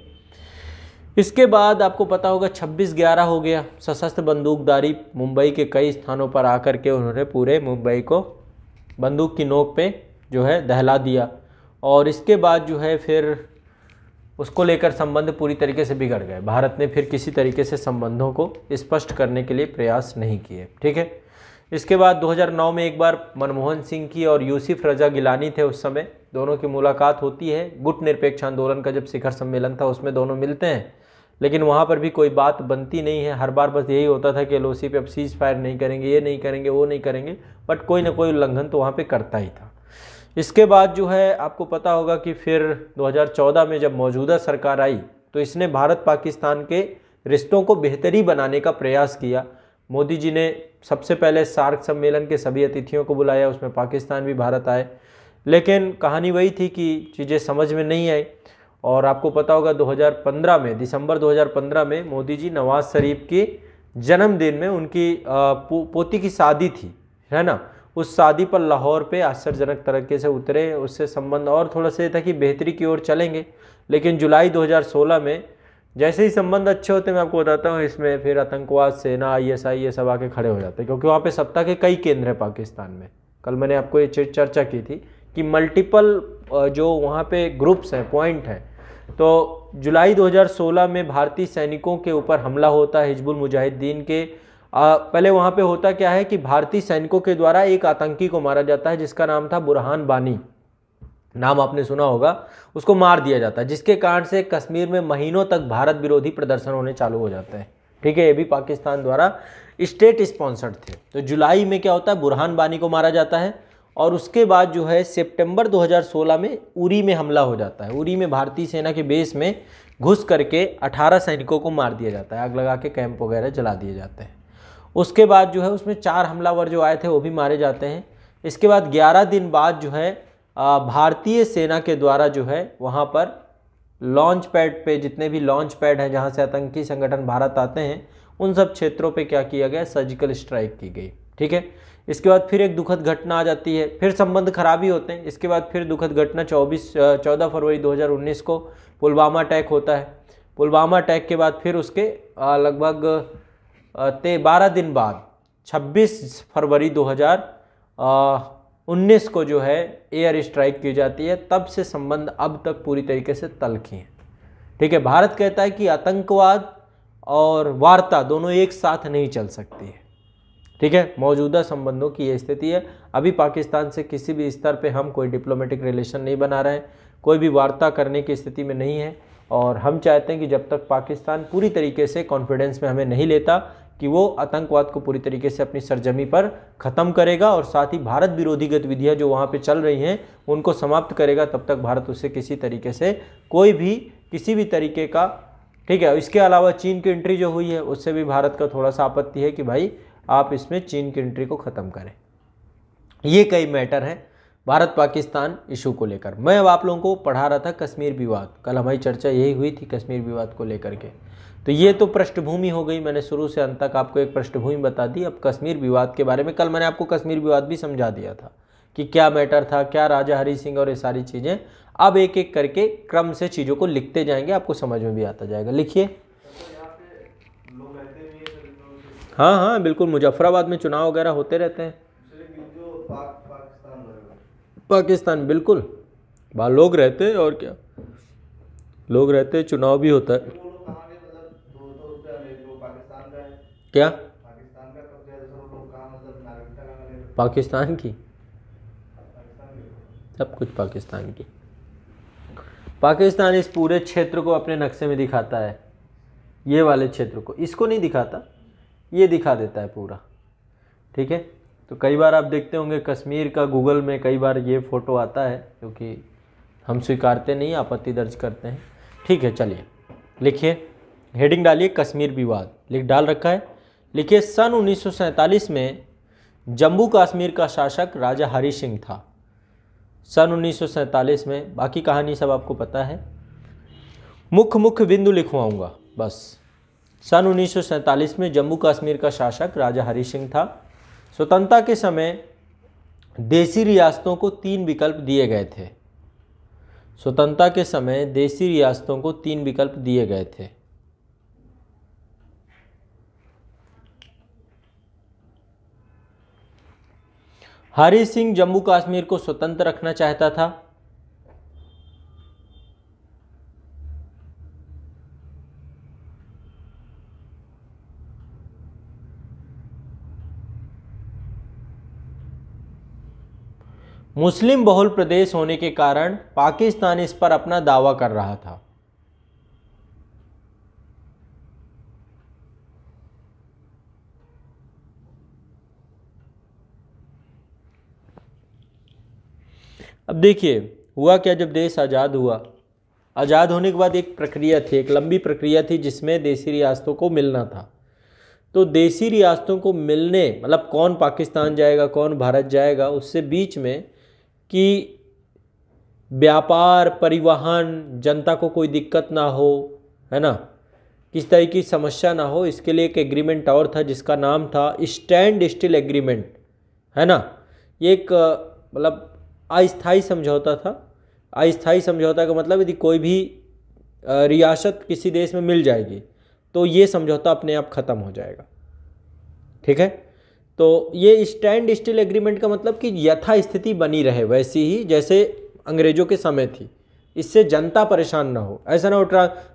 इसके बाद आपको पता होगा 26/11 हो गया, सशस्त्र बंदूकधारी मुंबई के कई स्थानों पर आकर के उन्होंने पूरे मुंबई को बंदूक की नोक पे जो है दहला दिया, और इसके बाद जो है फिर उसको लेकर संबंध पूरी तरीके से बिगड़ गए। भारत ने फिर किसी तरीके से संबंधों को स्पष्ट करने के लिए प्रयास नहीं किए, ठीक है। इसके बाद 2009 में एक बार मनमोहन सिंह की और यूसुफ रजा गिलानी थे, उस समय दोनों की मुलाकात होती है। गुट निरपेक्ष आंदोलन का जब शिखर सम्मेलन था उसमें दोनों मिलते हैं, लेकिन वहाँ पर भी कोई बात बनती नहीं है। हर बार बस यही होता था कि LOC पे अब सीज फायर नहीं करेंगे, ये नहीं करेंगे, वो नहीं करेंगे, बट कोई ना कोई उल्लंघन तो वहाँ पे करता ही था। इसके बाद जो है आपको पता होगा कि फिर 2014 में जब मौजूदा सरकार आई तो इसने भारत पाकिस्तान के रिश्तों को बेहतरी बनाने का प्रयास किया। मोदी जी ने सबसे पहले सार्क सम्मेलन के सभी अतिथियों को बुलाया, उसमें पाकिस्तान भी भारत आए, लेकिन कहानी वही थी कि चीज़ें समझ में नहीं आई। और आपको पता होगा 2015 में, दिसंबर 2015 में मोदी जी नवाज शरीफ के जन्मदिन में उनकी पोती की शादी थी, है ना, उस शादी पर लाहौर पे आश्चर्यजनक तरीके से उतरे। उससे संबंध और थोड़ा सा था कि बेहतरी की ओर चलेंगे, लेकिन जुलाई 2016 में जैसे ही संबंध अच्छे होते हैं, मैं आपको बताता हूँ, इसमें फिर आतंकवाद, सेना, ISI ये सब आके खड़े हो जाते हैं, क्योंकि वहाँ पे सत्ता के कई केंद्र हैं पाकिस्तान में। कल मैंने आपको ये चर्चा की थी कि मल्टीपल जो वहाँ पे ग्रुप्स हैं, पॉइंट हैं। तो जुलाई 2016 में भारतीय सैनिकों के ऊपर हमला होता है हिजबुल मुजाहिदीन के। पहले वहाँ पे होता क्या है कि भारतीय सैनिकों के द्वारा एक आतंकी को मारा जाता है जिसका नाम था बुरहान वानी, नाम आपने सुना होगा। उसको मार दिया जाता है, जिसके कारण से कश्मीर में महीनों तक भारत विरोधी प्रदर्शन होने चालू हो जाते हैं। ठीक है, ये भी पाकिस्तान द्वारा स्टेट स्पॉन्सर्ड थे। तो जुलाई में क्या होता है, बुरहान वानी को मारा जाता है, और उसके बाद जो है सितंबर 2016 में उरी में हमला हो जाता है। उरी में भारतीय सेना के बेस में घुस करके 18 सैनिकों को मार दिया जाता है, आग लगा के कैंप वगैरह जला दिए जाते हैं। उसके बाद जो है उसमें 4 हमलावर जो आए थे वो भी मारे जाते हैं। इसके बाद 11 दिन बाद जो है भारतीय सेना के द्वारा जो है वहाँ पर लॉन्च पैड पे, जितने भी लॉन्च पैड हैं जहाँ से आतंकी संगठन भारत आते हैं, उन सब क्षेत्रों पे क्या किया गया, सर्जिकल स्ट्राइक की गई। ठीक है, इसके बाद फिर एक दुखद घटना आ जाती है, फिर संबंध खराब ही होते हैं। इसके बाद फिर दुखद घटना 14 फरवरी 2019 को पुलवामा अटैक होता है। पुलवामा अटैक के बाद फिर उसके लगभग 12 दिन बाद 26 फरवरी 2019 को जो है एयर स्ट्राइक की जाती है। तब से संबंध अब तक पूरी तरीके से तल्खी हैं। ठीक है, भारत कहता है कि आतंकवाद और वार्ता दोनों एक साथ नहीं चल सकती है। ठीक है, मौजूदा संबंधों की ये स्थिति है। अभी पाकिस्तान से किसी भी स्तर पे हम कोई डिप्लोमेटिक रिलेशन नहीं बना रहे हैं, कोई भी वार्ता करने की स्थिति में नहीं है। और हम चाहते हैं कि जब तक पाकिस्तान पूरी तरीके से कॉन्फिडेंस में हमें नहीं लेता कि वो आतंकवाद को पूरी तरीके से अपनी सरजमी पर ख़त्म करेगा और साथ ही भारत विरोधी गतिविधियाँ जो वहाँ पे चल रही हैं उनको समाप्त करेगा, तब तक भारत उससे किसी तरीके से कोई भी किसी भी तरीके का, ठीक है। इसके अलावा चीन की एंट्री जो हुई है उससे भी भारत का थोड़ा सा आपत्ति है कि भाई आप इसमें चीन की एंट्री को ख़त्म करें। ये कई मैटर हैं भारत पाकिस्तान इशू को लेकर। मैं अब आप लोगों को पढ़ा रहा था कश्मीर विवाद, कल हमारी चर्चा यही हुई थी कश्मीर विवाद को लेकर के। तो ये तो पृष्ठभूमि हो गई, मैंने शुरू से अंत तक आपको एक पृष्ठभूमि बता दी। अब कश्मीर विवाद के बारे में कल मैंने आपको कश्मीर विवाद भी समझा दिया था कि क्या मैटर था, क्या राजा हरि सिंह और ये सारी चीज़ें। अब एक एक करके क्रम से चीज़ों को लिखते जाएंगे, आपको समझ में भी आता जाएगा। लिखिए। हाँ हाँ बिल्कुल, मुजफ्फराबाद में चुनाव वगैरह होते रहते हैं। पाकिस्तान बिल्कुल, वहाँ लोग रहते हैं और क्या, लोग रहते हैं, चुनाव भी होता है। क्या पाकिस्तान की, सब कुछ पाकिस्तान की। पाकिस्तान इस पूरे क्षेत्र को अपने नक्शे में दिखाता है, ये वाले क्षेत्र को, इसको नहीं दिखाता, ये दिखा देता है पूरा। ठीक है, तो कई बार आप देखते होंगे कश्मीर का गूगल में कई बार ये फ़ोटो आता है, क्योंकि हम स्वीकारते नहीं, आपत्ति दर्ज करते हैं। ठीक है, चलिए लिखिए, हेडिंग डालिए कश्मीर विवाद, लिख डाल रखा है। लिखिए, सन 1947 में जम्मू कश्मीर का शासक राजा हरि सिंह था। सन 1947 में, बाकी कहानी सब आपको पता है, मुख्य बिंदु लिखवाऊंगा बस। सन 1947 में जम्मू कश्मीर का शासक राजा हरि सिंह था। स्वतंत्रता के समय देसी रियासतों को 3 विकल्प दिए गए थे। स्वतंत्रता के समय देसी रियासतों को 3 विकल्प दिए गए थे। हरि सिंह जम्मू कश्मीर को स्वतंत्र रखना चाहता था। मुस्लिम बहुल प्रदेश होने के कारण पाकिस्तान इस पर अपना दावा कर रहा था। अब देखिए हुआ क्या, जब देश आज़ाद हुआ, आज़ाद होने के बाद एक प्रक्रिया थी, एक लंबी प्रक्रिया थी जिसमें देसी रियासतों को मिलना था। तो देसी रियासतों को मिलने, मतलब कौन पाकिस्तान जाएगा कौन भारत जाएगा, उससे बीच में कि व्यापार, परिवहन, जनता को कोई दिक्कत ना हो, है ना, किस तरह की समस्या ना हो, इसके लिए एक एग्रीमेंट और था जिसका नाम था स्टैंड स्टिल एग्रीमेंट, है ना। ये एक मतलब अस्थायी समझौता था। अस्थायी समझौता का मतलब यदि कोई भी रियासत किसी देश में मिल जाएगी तो ये समझौता अपने आप ख़त्म हो जाएगा। ठीक है, तो ये स्टैंड स्टिल एग्रीमेंट का मतलब कि यथास्थिति बनी रहे वैसी ही जैसे अंग्रेजों के समय थी, इससे जनता परेशान ना हो। ऐसा ना हो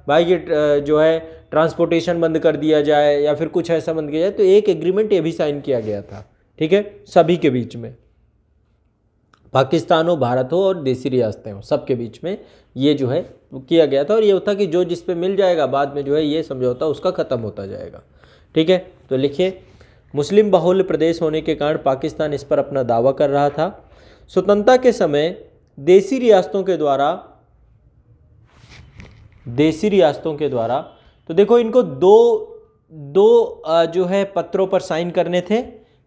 भाई ये जो है ट्रांसपोर्टेशन बंद कर दिया जाए या फिर कुछ ऐसा बंद किया जाए। तो एक एग्रीमेंट ये भी साइन किया गया था, ठीक है, सभी के बीच में, पाकिस्तान हो, भारत हो और देसी रियासतें हो, सबके बीच में ये जो है किया गया था। और ये होता कि जो जिस पे मिल जाएगा बाद में जो है ये समझौता उसका ख़त्म होता जाएगा। ठीक है, तो लिखिए, मुस्लिम बहुल्य प्रदेश होने के कारण पाकिस्तान इस पर अपना दावा कर रहा था। स्वतंत्रता के समय देसी रियासतों के द्वारा तो देखो इनको दो जो है पत्रों पर साइन करने थे।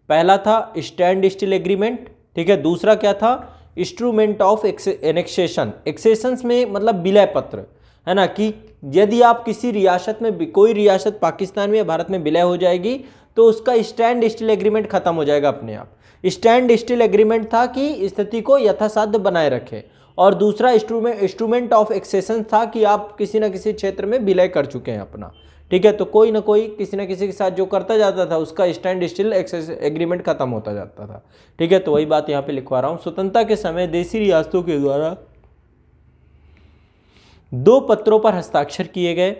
पहला था स्टैंड स्टिल एग्रीमेंट, ठीक है, दूसरा क्या था, इंस्ट्रूमेंट ऑफ एनेक्सेशन। एक्सेशंस में मतलब विलय पत्र, है ना, कि यदि आप किसी रियासत में, कोई रियासत पाकिस्तान में या भारत में विलय हो जाएगी तो उसका स्टैंड स्टिल एग्रीमेंट खत्म हो जाएगा अपने आप। स्टैंड स्टिल एग्रीमेंट था कि स्थिति को यथासाध्य बनाए रखे, और दूसरा इंस्ट्रूमेंट ऑफ एक्सेशन था कि आप किसी न किसी क्षेत्र में विलय कर चुके हैं अपना। ठीक है, तो कोई ना कोई किसी न किसी के साथ जो करता जाता था उसका स्टैंड स्टिल एग्रीमेंट खत्म होता जाता था। ठीक है, तो वही बात यहाँ पे लिखवा रहा हूँ। स्वतंत्रता के समय देसी रियासतों के द्वारा दो पत्रों पर हस्ताक्षर किए गए।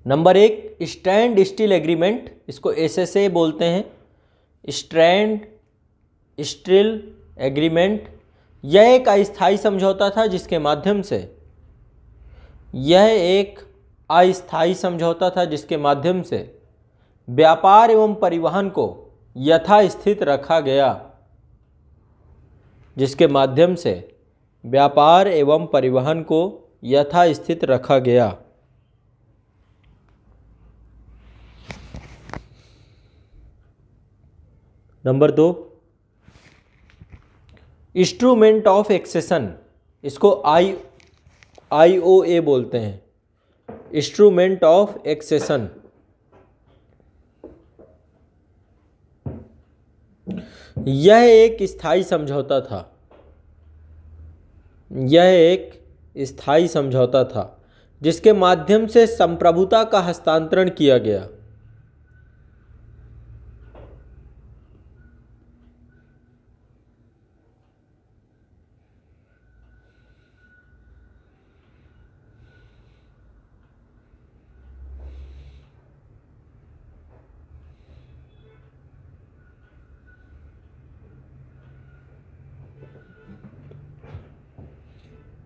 नंबर 1 स्टैंड स्टिल एग्रीमेंट, इसको SSA बोलते हैं, स्टैंड स्टिल एग्रीमेंट। यह एक अस्थायी समझौता था जिसके माध्यम से व्यापार एवं परिवहन को यथास्थित रखा गया, नंबर 2 इंस्ट्रूमेंट ऑफ एक्सेशन, इसको IOA बोलते हैं, इंस्ट्रूमेंट ऑफ एक्सेशन। यह एक स्थायी समझौता था जिसके माध्यम से संप्रभुता का हस्तांतरण किया गया।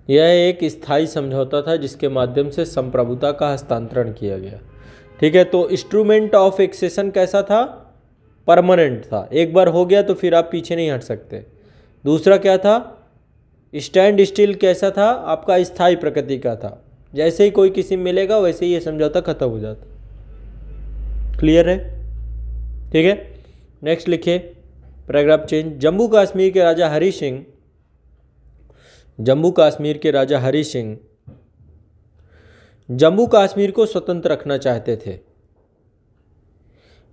यह एक स्थायी समझौता था जिसके माध्यम से संप्रभुता का हस्तांतरण किया गया। ठीक है, तो इंस्ट्रूमेंट ऑफ एक्सेशन कैसा था, परमानेंट था, एक बार हो गया तो फिर आप पीछे नहीं हट सकते। दूसरा क्या था, स्टैंड स्टिल कैसा था, आपका स्थायी प्रकृति का था, जैसे ही कोई किसी मिलेगा वैसे ही ये समझौता खत्म हो जाता। क्लियर है? ठीक है, नेक्स्ट लिखिए पैराग्राफ चेंज। जम्मू कश्मीर के राजा हरि सिंह जम्मू कश्मीर को स्वतंत्र रखना चाहते थे,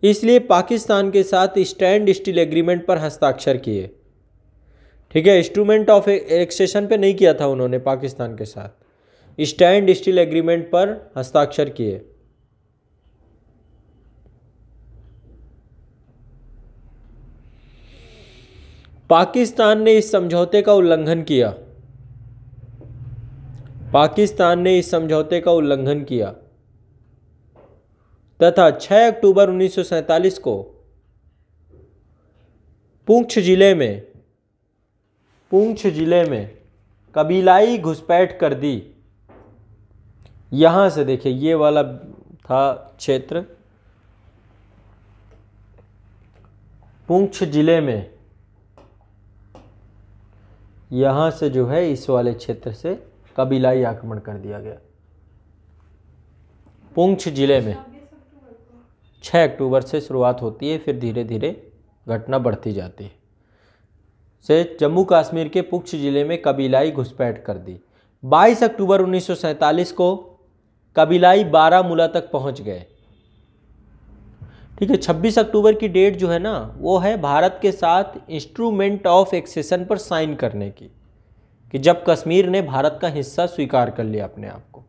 इसलिए पाकिस्तान के साथ स्टैंड स्टिल एग्रीमेंट पर हस्ताक्षर किए। ठीक है, इंस्ट्रूमेंट ऑफ एक्सेशन पे नहीं किया था उन्होंने पाकिस्तान के साथ, स्टैंड स्टिल एग्रीमेंट पर हस्ताक्षर किए। पाकिस्तान ने इस समझौते का उल्लंघन किया तथा 6 अक्टूबर 1947 को पुंछ जिले में कबीलाई घुसपैठ कर दी। यहां से देखिए ये वाला था क्षेत्र, पुंछ जिले में, यहां से जो है इस वाले क्षेत्र से कबीलाई आक्रमण कर दिया गया। पुंछ जिले में 6 अक्टूबर से शुरुआत होती है, फिर धीरे धीरे घटना बढ़ती जाती है। से जम्मू कश्मीर के पुंछ जिले में कबीलाई घुसपैठ कर दी। 22 अक्टूबर 1947 को कबीलाई बारामूला तक पहुंच गए। ठीक है, 26 अक्टूबर की डेट जो है ना वो है भारत के साथ इंस्ट्रूमेंट ऑफ एक्सेशन पर साइन करने की, कि जब कश्मीर ने भारत का हिस्सा स्वीकार कर लिया अपने आप को।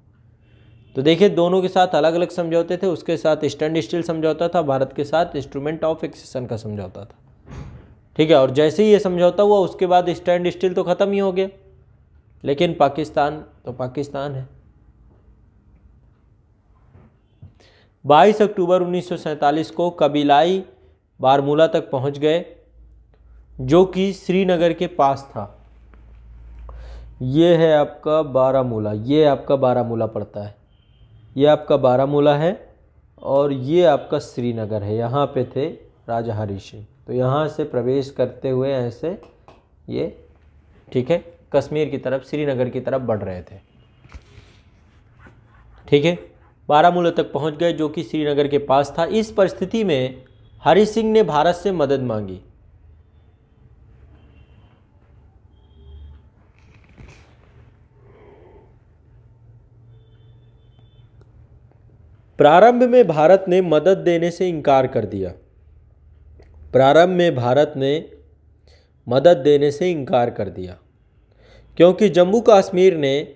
तो देखिए दोनों के साथ अलग अलग समझौते थे, उसके साथ स्टैंड स्टिल समझौता था, भारत के साथ इंस्ट्रूमेंट ऑफ एक्सेशन का समझौता था, ठीक है। और जैसे ही ये समझौता हुआ उसके बाद स्टैंड स्टिल तो ख़त्म ही हो गया, लेकिन पाकिस्तान तो पाकिस्तान है। 22 अक्टूबर 1947 को कबीलाई बारमूला तक पहुंच गए, जो कि श्रीनगर के पास था। ये है आपका बारामूला, ये आपका बारामूला पड़ता है, ये आपका बारामूला है और ये आपका श्रीनगर है। यहाँ पे थे राजा हरी सिंह, तो यहाँ से प्रवेश करते हुए ऐसे ये, ठीक है, कश्मीर की तरफ, श्रीनगर की तरफ बढ़ रहे थे, ठीक है। बारामूला तक पहुँच गए जो कि श्रीनगर के पास था। इस परिस्थिति में हरी सिंह ने भारत से मदद मांगी। प्रारंभ में भारत ने मदद देने से इनकार कर दिया। प्रारंभ में भारत ने मदद देने से इनकार कर दिया क्योंकि जम्मू कश्मीर ने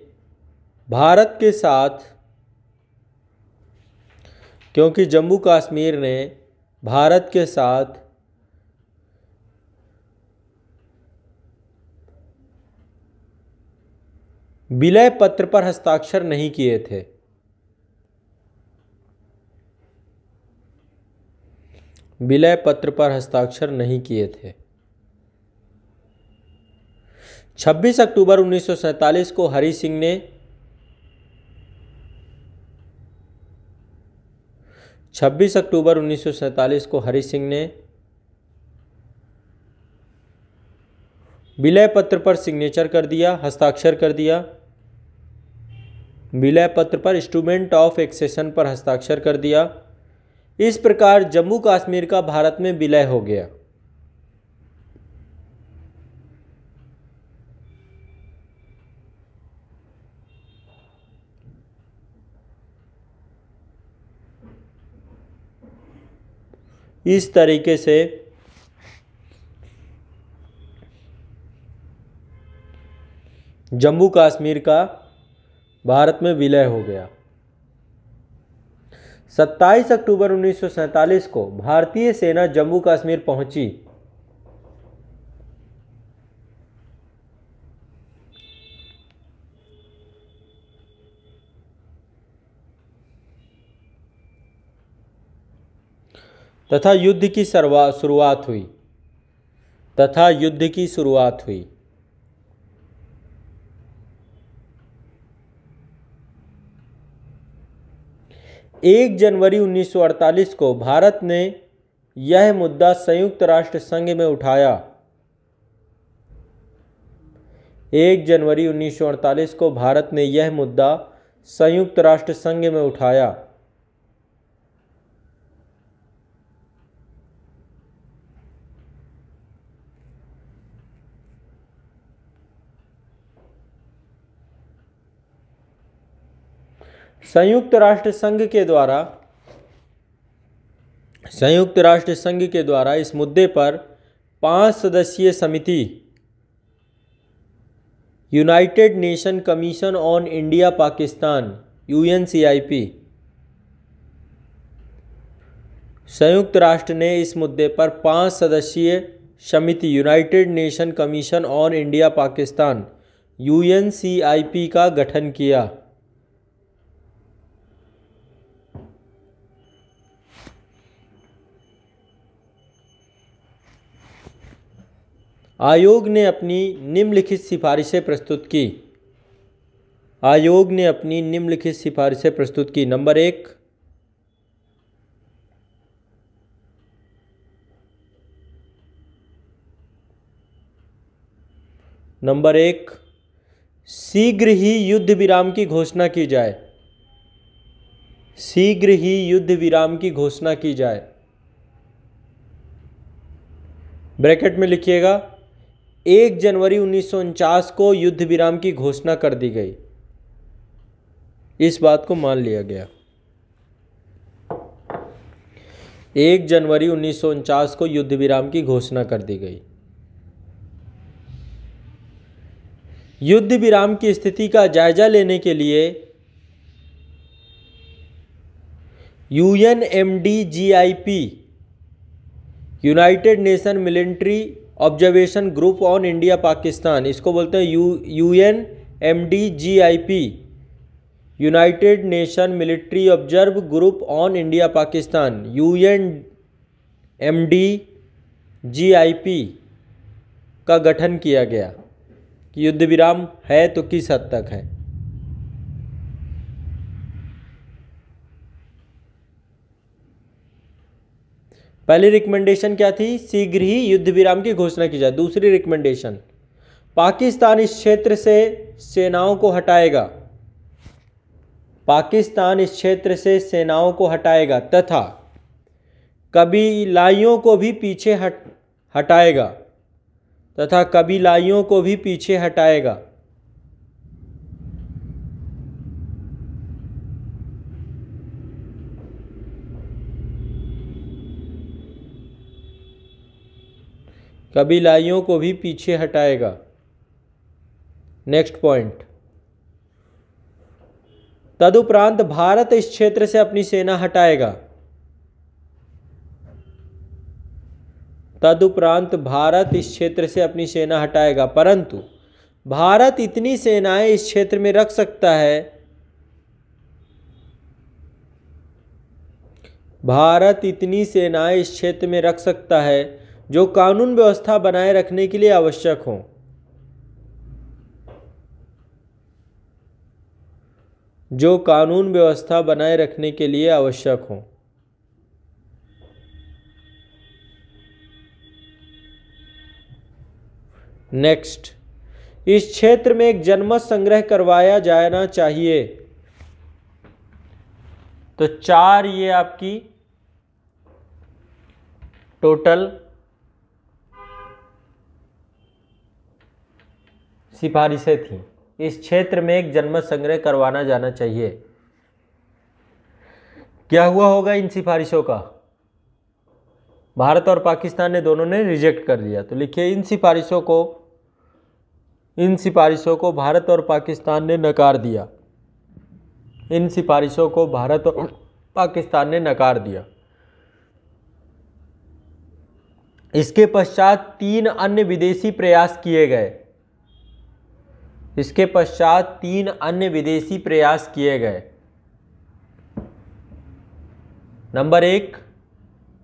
भारत के साथ विलय पत्र पर हस्ताक्षर नहीं किए थे। विलय पत्र पर हस्ताक्षर नहीं किए थे। 26 अक्टूबर 1947 को हरी सिंह ने 26 अक्टूबर 1947 को हरी सिंह ने विलय पत्र पर सिग्नेचर कर दिया, हस्ताक्षर कर दिया। विलय पत्र पर, इंस्ट्रूमेंट ऑफ एक्सेशन पर हस्ताक्षर कर दिया। इस प्रकार जम्मू कश्मीर का भारत में विलय हो गया। इस तरीके से जम्मू कश्मीर का भारत में विलय हो गया। 27 अक्टूबर 1947 को भारतीय सेना जम्मू कश्मीर पहुंची। तथा युद्ध की शुरुआत हुई। 1 जनवरी 1948 को भारत ने यह मुद्दा संयुक्त राष्ट्र संघ में उठाया। 1 जनवरी 1948 को भारत ने यह मुद्दा संयुक्त राष्ट्र संघ में उठाया। संयुक्त राष्ट्र संघ के द्वारा इस मुद्दे पर 5 सदस्यीय समिति United nation commission on India Pakistan UNCIP, संयुक्त राष्ट्र ने इस मुद्दे पर 5 सदस्यीय समिति United nation commission on India Pakistan UNCIP का गठन किया। आयोग ने अपनी निम्नलिखित सिफारिशें प्रस्तुत की। नंबर 1, शीघ्र ही युद्ध विराम की घोषणा की जाए। ब्रैकेट में लिखिएगा 1 जनवरी 1949 को युद्ध विराम की घोषणा कर दी गई। इस बात को मान लिया गया। 1 जनवरी 1949 को युद्ध विराम की घोषणा कर दी गई। युद्ध विराम की स्थिति का जायजा लेने के लिए UNMDGIP United nation military observation group on India Pakistan, इसको बोलते हैं UNMDGIP United nation military observe group on India Pakistan, UNMDGIP का गठन किया गया कि युद्ध विराम है तो किस हद तक है। पहली रिकमेंडेशन क्या थी? शीघ्र ही युद्ध विराम की घोषणा की जाए। दूसरी रिकमेंडेशन, पाकिस्तान इस क्षेत्र से सेनाओं को हटाएगा, पाकिस्तान इस क्षेत्र से सेनाओं को हटाएगा तथा कबीलाइयों को भी पीछे हटाएगा तथा कबीलाइयों को भी पीछे हटाएगा। कबीलाइयों को भी पीछे हटाएगा। नेक्स्ट पॉइंट, तदुपरांत भारत इस क्षेत्र से अपनी सेना हटाएगा, तदुपरांत भारत इस क्षेत्र से अपनी सेना हटाएगा, परंतु भारत इतनी सेनाएं इस क्षेत्र में रख सकता है, भारत इतनी सेनाएं इस क्षेत्र में रख सकता है जो कानून व्यवस्था बनाए रखने के लिए आवश्यक हों, जो कानून व्यवस्था बनाए रखने के लिए आवश्यक हों। नेक्स्ट, इस क्षेत्र में एक जनमत संग्रह करवाया जाना चाहिए। तो 4 ये आपकी टोटल सिफारिशें थी। इस क्षेत्र में एक जनमत संग्रह करवाना जाना चाहिए। क्या हुआ होगा इन सिफारिशों का? भारत और पाकिस्तान ने दोनों ने रिजेक्ट कर दिया। तो लिखिए, इन सिफारिशों को भारत और पाकिस्तान ने नकार दिया। इन सिफारिशों को भारत और पाकिस्तान ने नकार दिया। इसके पश्चात 3 अन्य विदेशी प्रयास किए गए। इसके पश्चात 3 अन्य विदेशी प्रयास किए गए। नंबर 1,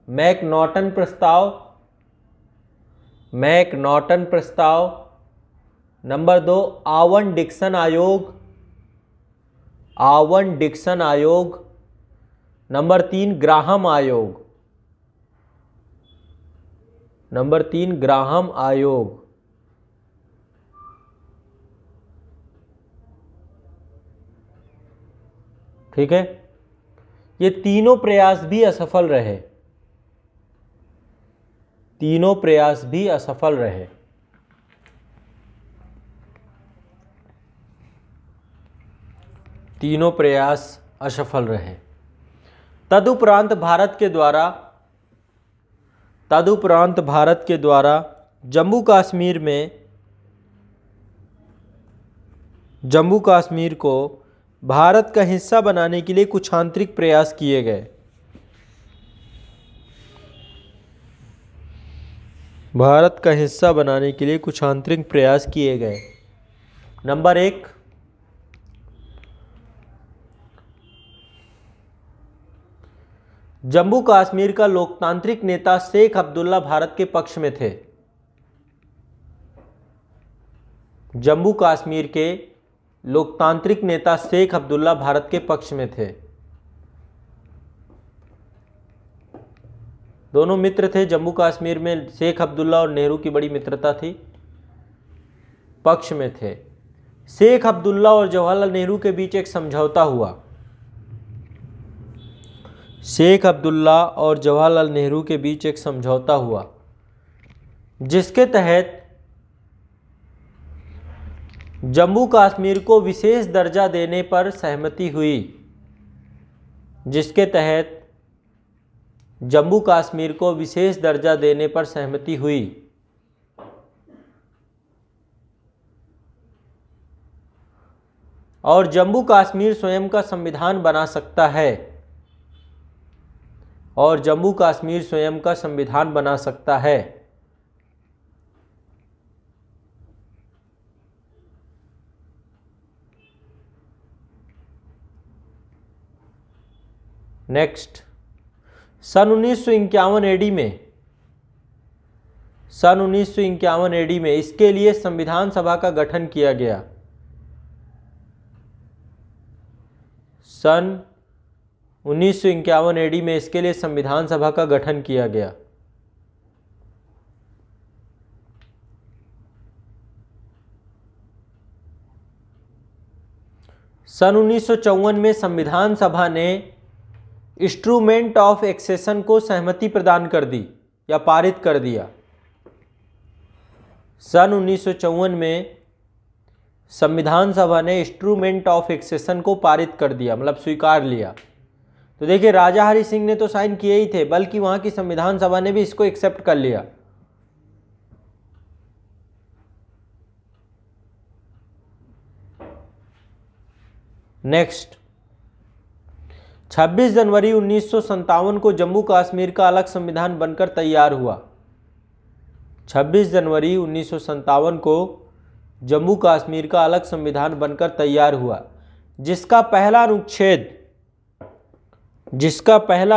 मैकनॉटन प्रस्ताव, मैकनॉटन प्रस्ताव। नंबर 2, आवन डिक्सन आयोग, आवन डिक्सन आयोग। नंबर 3, ग्राहम आयोग, नंबर 3, ग्राहम आयोग। ठीक है, ये तीनों प्रयास भी असफल रहे, तीनों प्रयास भी असफल रहे। तीनों प्रयास असफल रहे। तदुपरांत भारत के द्वारा जम्मू कश्मीर को भारत का हिस्सा बनाने के लिए कुछ आंतरिक प्रयास किए गए। भारत का हिस्सा बनाने के लिए कुछ आंतरिक प्रयास किए गए। नंबर 1, जम्मू कश्मीर का लोकतांत्रिक नेता शेख अब्दुल्ला भारत के पक्ष में थे। जम्मू कश्मीर के लोकतांत्रिक नेता शेख अब्दुल्ला भारत के पक्ष में थे। दोनों मित्र थे। जम्मू कश्मीर में शेख अब्दुल्ला और नेहरू की बड़ी मित्रता थी, पक्ष में थे। शेख अब्दुल्ला और जवाहरलाल नेहरू के बीच एक समझौता हुआ। शेख अब्दुल्ला और जवाहरलाल नेहरू के बीच एक समझौता हुआ जिसके तहत जम्मू कश्मीर को विशेष दर्जा देने पर सहमति हुई, जिसके तहत जम्मू कश्मीर को विशेष दर्जा देने पर सहमति हुई। और जम्मू कश्मीर स्वयं का संविधान बना सकता है, और जम्मू कश्मीर स्वयं का संविधान बना सकता है। नेक्स्ट, सन 1951 एडी में, सन 1951 एडी में इसके लिए संविधान सभा का गठन किया गया। सन 1951 एडी में इसके लिए संविधान सभा का गठन किया गया। सन 1954 में संविधान सभा ने इंस्ट्रूमेंट ऑफ एक्सेशन को सहमति प्रदान कर दी या पारित कर दिया। सन 1954 में संविधान सभा ने इंस्ट्रूमेंट ऑफ एक्सेशन को पारित कर दिया, मतलब स्वीकार लिया। तो देखिए, राजा हरि सिंह ने तो साइन किए ही थे, बल्कि वहां की संविधान सभा ने भी इसको एक्सेप्ट कर लिया। नेक्स्ट, 26 जनवरी 1957 को जम्मू कश्मीर का अलग संविधान बनकर तैयार हुआ। 26 जनवरी 1957 को जम्मू कश्मीर का अलग संविधान बनकर तैयार हुआ, जिसका पहला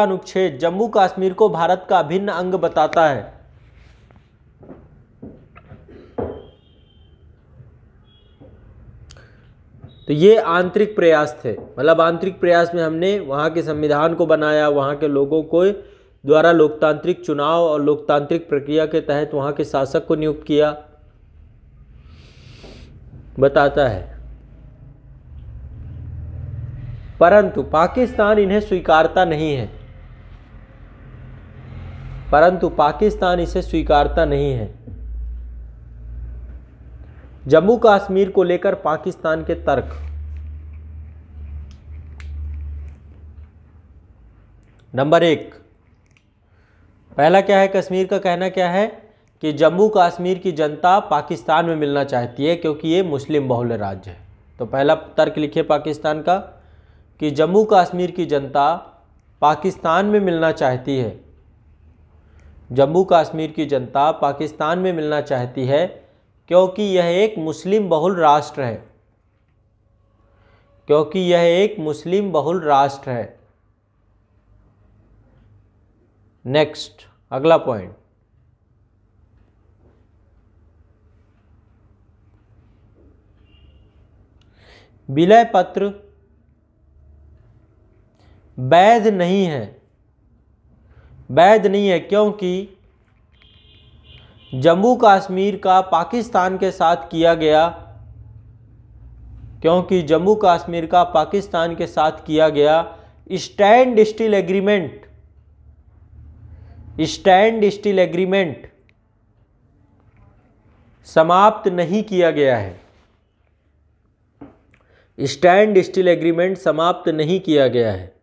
अनुच्छेद जम्मू कश्मीर को भारत का अभिन्न अंग बताता है। तो ये आंतरिक प्रयास थे, मतलब आंतरिक प्रयास में हमने वहाँ के संविधान को बनाया, वहाँ के लोगों को द्वारा लोकतांत्रिक चुनाव और लोकतांत्रिक प्रक्रिया के तहत वहाँ के शासक को नियुक्त किया, बताता है। परंतु पाकिस्तान इन्हें स्वीकारता नहीं है, परंतु पाकिस्तान इसे स्वीकारता नहीं है। जम्मू कश्मीर को लेकर पाकिस्तान के तर्क। नंबर 1, पहला क्या है, कश्मीर का कहना क्या है कि जम्मू कश्मीर की जनता पाकिस्तान में मिलना चाहती है क्योंकि ये मुस्लिम बहुल राज्य है। तो पहला तर्क लिखिए पाकिस्तान का कि जम्मू कश्मीर की जनता पाकिस्तान में मिलना चाहती है। जम्मू कश्मीर की जनता पाकिस्तान में मिलना चाहती है क्योंकि यह एक मुस्लिम बहुल राष्ट्र है, क्योंकि यह एक मुस्लिम बहुल राष्ट्र है। नेक्स्ट, अगला पॉइंट, विलय पत्र वैध नहीं है, वैध नहीं है क्योंकि जम्मू कश्मीर का पाकिस्तान के साथ किया गया, क्योंकि जम्मू कश्मीर का पाकिस्तान के साथ किया गया stand still agreement, stand still agreement समाप्त नहीं किया गया है, स्टैंड स्टिल एग्रीमेंट समाप्त नहीं किया गया है।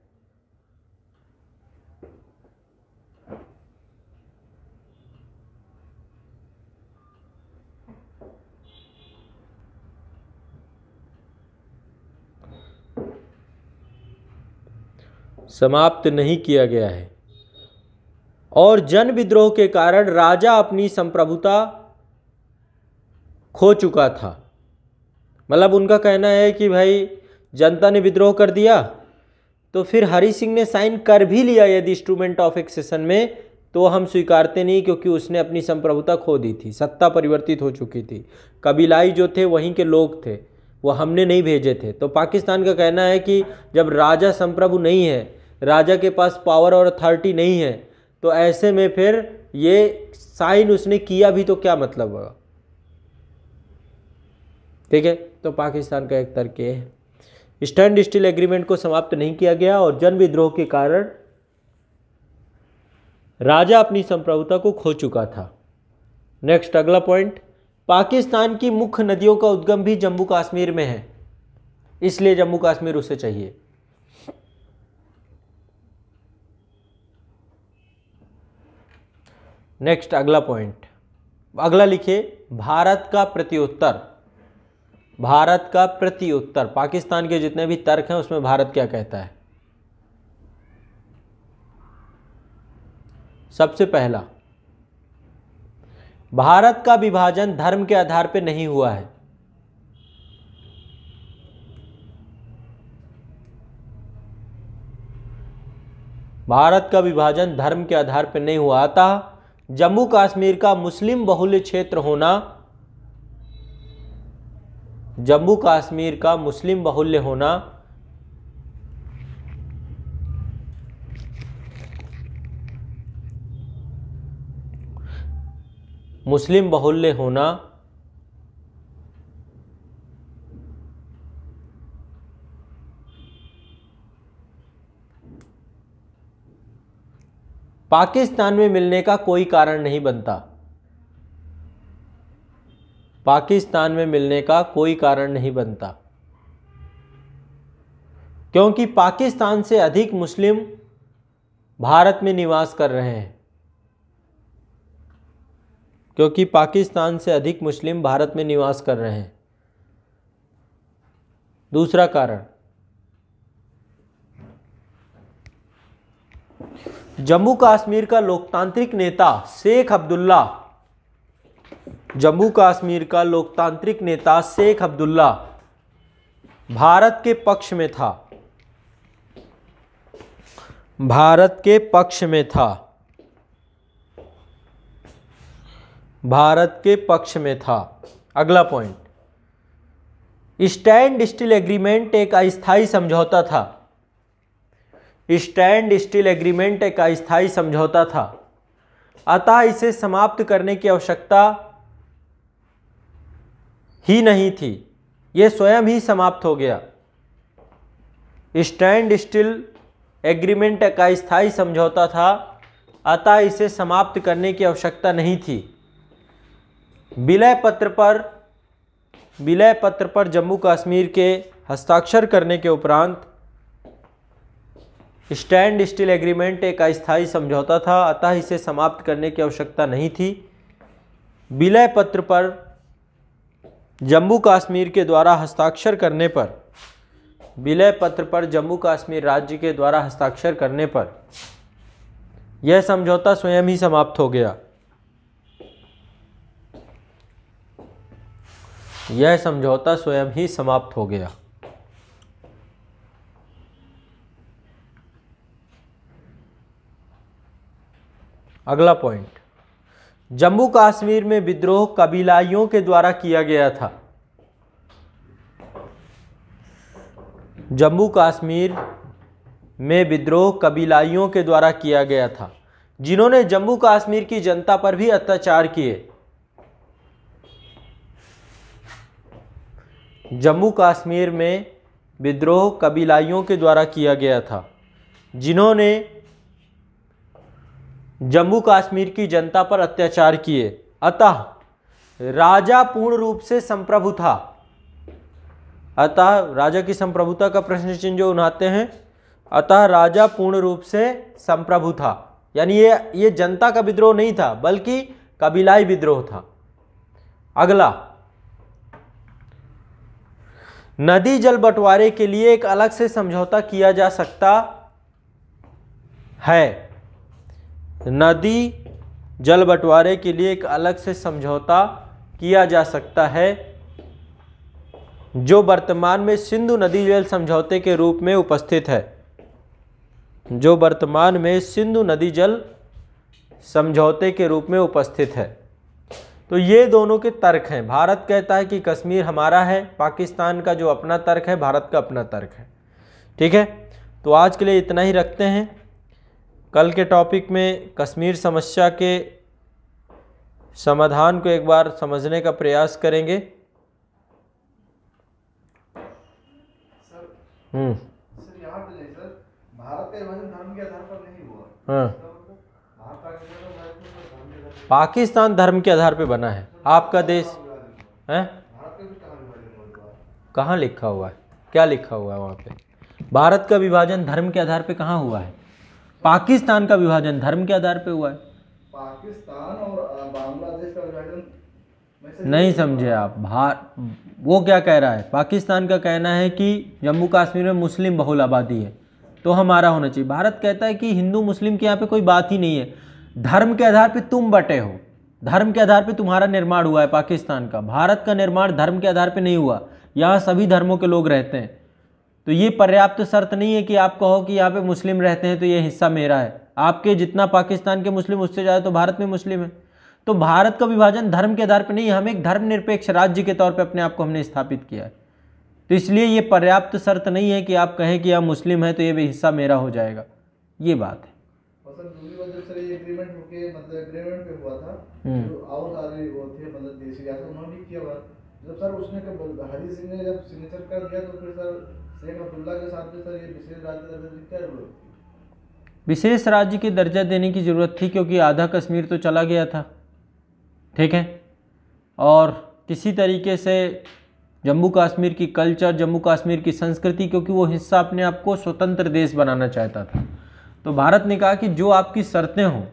समाप्त नहीं किया गया है और जन विद्रोह के कारण राजा अपनी संप्रभुता खो चुका था। मतलब उनका कहना है कि भाई जनता ने विद्रोह कर दिया तो फिर हरि सिंह ने साइन कर भी लिया यदि इंस्ट्रूमेंट ऑफ एक्सेशन में, तो हम स्वीकारते नहीं क्योंकि उसने अपनी संप्रभुता खो दी थी, सत्ता परिवर्तित हो चुकी थी, कबीलाई जो थे वहीं के लोग थे, वो हमने नहीं भेजे थे। तो पाकिस्तान का कहना है कि जब राजा संप्रभु नहीं है, राजा के पास पावर और अथॉरिटी नहीं है, तो ऐसे में फिर ये साइन उसने किया भी तो क्या मतलब होगा। ठीक है, तो पाकिस्तान का एक तर्क ये है, स्टैंड स्टिल एग्रीमेंट को समाप्त नहीं किया गया और जन विद्रोह के कारण राजा अपनी संप्रभुता को खो चुका था। नेक्स्ट, अगला पॉइंट, पाकिस्तान की मुख्य नदियों का उद्गम भी जम्मू कश्मीर में है, इसलिए जम्मू कश्मीर उसे चाहिए। नेक्स्ट, अगला पॉइंट, अगला लिखिए, भारत का प्रत्युत्तर। भारत का प्रति उत्तर, पाकिस्तान के जितने भी तर्क हैं उसमें भारत क्या कहता है? सबसे पहला, भारत का विभाजन धर्म के आधार पर नहीं हुआ है। भारत का विभाजन धर्म के आधार पर नहीं हुआ, अतः जम्मू कश्मीर का मुस्लिम बहुल्य क्षेत्र होना, जम्मू कश्मीर का मुस्लिम बहुल्य होना मुस्लिम बहुल्य होना पाकिस्तान में मिलने का कोई कारण नहीं बनता। पाकिस्तान में मिलने का कोई कारण नहीं बनता, क्योंकि पाकिस्तान से अधिक मुस्लिम भारत में निवास कर रहे हैं। क्योंकि पाकिस्तान से अधिक मुस्लिम भारत में निवास कर रहे हैं। दूसरा कारण, जम्मू कश्मीर का लोकतांत्रिक नेता शेख अब्दुल्ला, जम्मू कश्मीर का लोकतांत्रिक नेता शेख अब्दुल्ला भारत के पक्ष में था, भारत के पक्ष में था, भारत के पक्ष में था। अगला पॉइंट, स्टैंड स्टिल एग्रीमेंट एक अस्थायी समझौता था। स्टैंड स्टिल एग्रीमेंट एक अस्थायी समझौता था, अतः इसे समाप्त करने की आवश्यकता ही नहीं थी, यह स्वयं ही समाप्त हो गया। स्टैंड स्टिल एग्रीमेंट एक अस्थायी समझौता था, अतः इसे समाप्त करने की आवश्यकता नहीं थी। विलय पत्र पर जम्मू कश्मीर के हस्ताक्षर करने के उपरांत स्टैंड स्टिल एग्रीमेंट एक अस्थायी समझौता था, अतः इसे समाप्त करने की आवश्यकता नहीं थी। विलय पत्र पर जम्मू कश्मीर के द्वारा हस्ताक्षर करने पर, विलय पत्र पर जम्मू कश्मीर राज्य के द्वारा हस्ताक्षर करने पर यह समझौता स्वयं ही समाप्त हो गया। यह समझौता स्वयं ही समाप्त हो गया। अगला पॉइंट, जम्मू कश्मीर में विद्रोह कबीलाइयों के द्वारा किया गया था। जम्मू कश्मीर में विद्रोह कबीलाइयों के द्वारा किया गया था, जिन्होंने जम्मू कश्मीर की जनता पर भी अत्याचार किए। जम्मू कश्मीर में विद्रोह कबीलाइयों के द्वारा किया गया था, जिन्होंने जम्मू कश्मीर की जनता पर अत्याचार किए। अतः राजा पूर्ण रूप से संप्रभु था। अतः राजा की संप्रभुता का प्रश्न चिन्ह जो उठाते हैं, अतः राजा पूर्ण रूप से संप्रभु था, यानी ये जनता का विद्रोह नहीं था बल्कि कबीलाई विद्रोह था। अगला, नदी जल बंटवारे के लिए एक अलग से समझौता किया जा सकता है। नदी जल बंटवारे के लिए एक अलग से समझौता किया जा सकता है, जो वर्तमान में सिंधु नदी जल समझौते के रूप में उपस्थित है, जो वर्तमान में सिंधु नदी जल समझौते के रूप में उपस्थित है। तो ये दोनों के तर्क हैं। भारत कहता है कि कश्मीर हमारा है, पाकिस्तान का जो अपना तर्क है, भारत का अपना तर्क है। ठीक है, तो आज के लिए इतना ही रखते हैं। कल के टॉपिक में कश्मीर समस्या के समाधान को एक बार समझने का प्रयास करेंगे। सर यहाँ पे नहीं सर, भारत का विभाजन धर्म के आधार पर नहीं हुआ। हाँ, पाकिस्तान धर्म के आधार पे बना है। आपका देश है, कहाँ लिखा हुआ है, क्या लिखा हुआ है वहाँ पे? भारत का विभाजन धर्म के आधार पे कहाँ हुआ है? पाकिस्तान का विभाजन धर्म के आधार पे हुआ है। पाकिस्तान और बांग्लादेश का विभाजन नहीं समझे आप। वो क्या कह रहा है, पाकिस्तान का कहना है कि जम्मू कश्मीर में मुस्लिम बहुल आबादी है तो हमारा होना चाहिए। भारत कहता है कि हिंदू मुस्लिम के यहाँ पे कोई बात ही नहीं है, धर्म के आधार पे तुम बटे हो, धर्म के आधार पे तुम्हारा निर्माण हुआ है पाकिस्तान का। भारत का निर्माण धर्म के आधार पे नहीं हुआ, यहाँ सभी धर्मों के लोग रहते हैं। तो ये पर्याप्त शर्त नहीं है कि आप कहो कि यहाँ पे मुस्लिम रहते हैं तो ये हिस्सा मेरा है। आपके जितना पाकिस्तान के मुस्लिम उससे ज़्यादा तो भारत में मुस्लिम है। तो भारत का विभाजन धर्म के आधार पर नहीं, हम एक धर्मनिरपेक्ष राज्य के तौर पे अपने आप को हमने स्थापित किया है। तो इसलिए ये पर्याप्त शर्त नहीं है कि आप कहें कि आप मुस्लिम हैं तो ये भी हिस्सा मेरा हो जाएगा, ये बात है। सर ये एग्रीमेंट होके मतलब एग्रीमेंट पे हुआ था, जो और सारे वो थे मतलब देशी रियासत उन्होंने भी किया हुआ। जब सर उसने हरी सिंह ने जब सिग्नेचर कर दिया तो फिर सर शेख अब्दुल्ला के साथ में सर ये विशेष राज्य दर्जा की क्या जरूरत थी? विशेष राज्य की दर्जा देने की ज़रूरत थी क्योंकि आधा कश्मीर तो चला गया था, ठीक है। और किसी तरीके से जम्मू कश्मीर की कल्चर, जम्मू कश्मीर की संस्कृति, क्योंकि वो हिस्सा अपने आप को स्वतंत्र देश बनाना चाहता था, तो भारत ने कहा कि जो आपकी शर्तें हों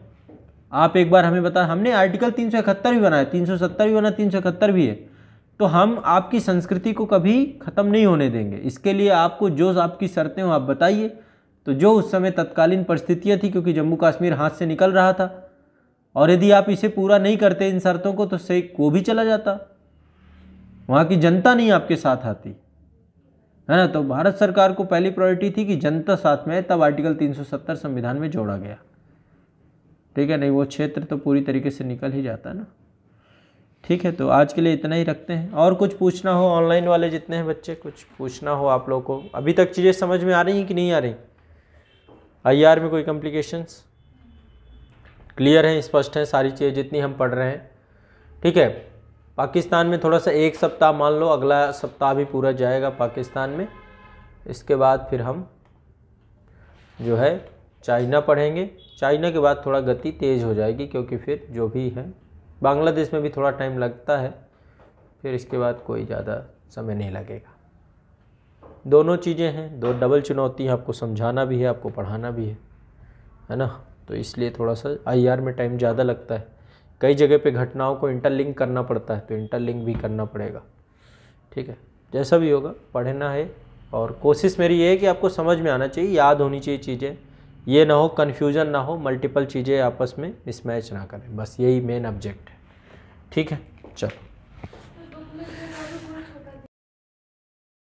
आप एक बार हमें बता। हमने आर्टिकल 371 भी बनाया, 370 भी बना, 371 भी है। तो हम आपकी संस्कृति को कभी ख़त्म नहीं होने देंगे, इसके लिए आपको जो आपकी शर्तें हो आप बताइए। तो जो उस समय तत्कालीन परिस्थितियाँ थी, क्योंकि जम्मू कश्मीर हाथ से निकल रहा था और यदि आप इसे पूरा नहीं करते इन शर्तों को तो शेख वो भी चला जाता, वहाँ की जनता नहीं आपके साथ आती, है ना। तो भारत सरकार को पहली प्रायोरिटी थी कि जनता साथ में है, तब आर्टिकल 370 संविधान में जोड़ा गया, ठीक है। नहीं वो क्षेत्र तो पूरी तरीके से निकल ही जाता ना, ठीक है। तो आज के लिए इतना ही रखते हैं। और कुछ पूछना हो ऑनलाइन वाले जितने हैं बच्चे, कुछ पूछना हो आप लोगों को, अभी तक चीज़ें समझ में आ रही हैं कि नहीं आ रही? IR में कोई कॉम्प्लिकेशंस? क्लियर है, स्पष्ट है सारी चीज़ें जितनी हम पढ़ रहे हैं, ठीक है। पाकिस्तान में थोड़ा सा एक सप्ताह मान लो, अगला सप्ताह भी पूरा जाएगा पाकिस्तान में, इसके बाद फिर हम जो है चाइना पढ़ेंगे। चाइना के बाद थोड़ा गति तेज़ हो जाएगी क्योंकि फिर जो भी है बांग्लादेश में भी थोड़ा टाइम लगता है, फिर इसके बाद कोई ज़्यादा समय नहीं लगेगा। दोनों चीज़ें हैं, दो डबल चुनौती है, आपको समझाना भी है, आपको पढ़ाना भी है ना। तो इसलिए थोड़ा सा IR में टाइम ज़्यादा लगता है, कई जगह पे घटनाओं को इंटरलिंक करना पड़ता है, तो इंटरलिंक भी करना पड़ेगा, ठीक है। जैसा भी होगा पढ़ना है, और कोशिश मेरी ये है कि आपको समझ में आना चाहिए, याद होनी चाहिए चीज़ें, ये ना हो कन्फ्यूज़न ना हो, मल्टीपल चीज़ें आपस में मिसमैच ना करें, बस यही मेन ऑब्जेक्ट है, ठीक है। चलो।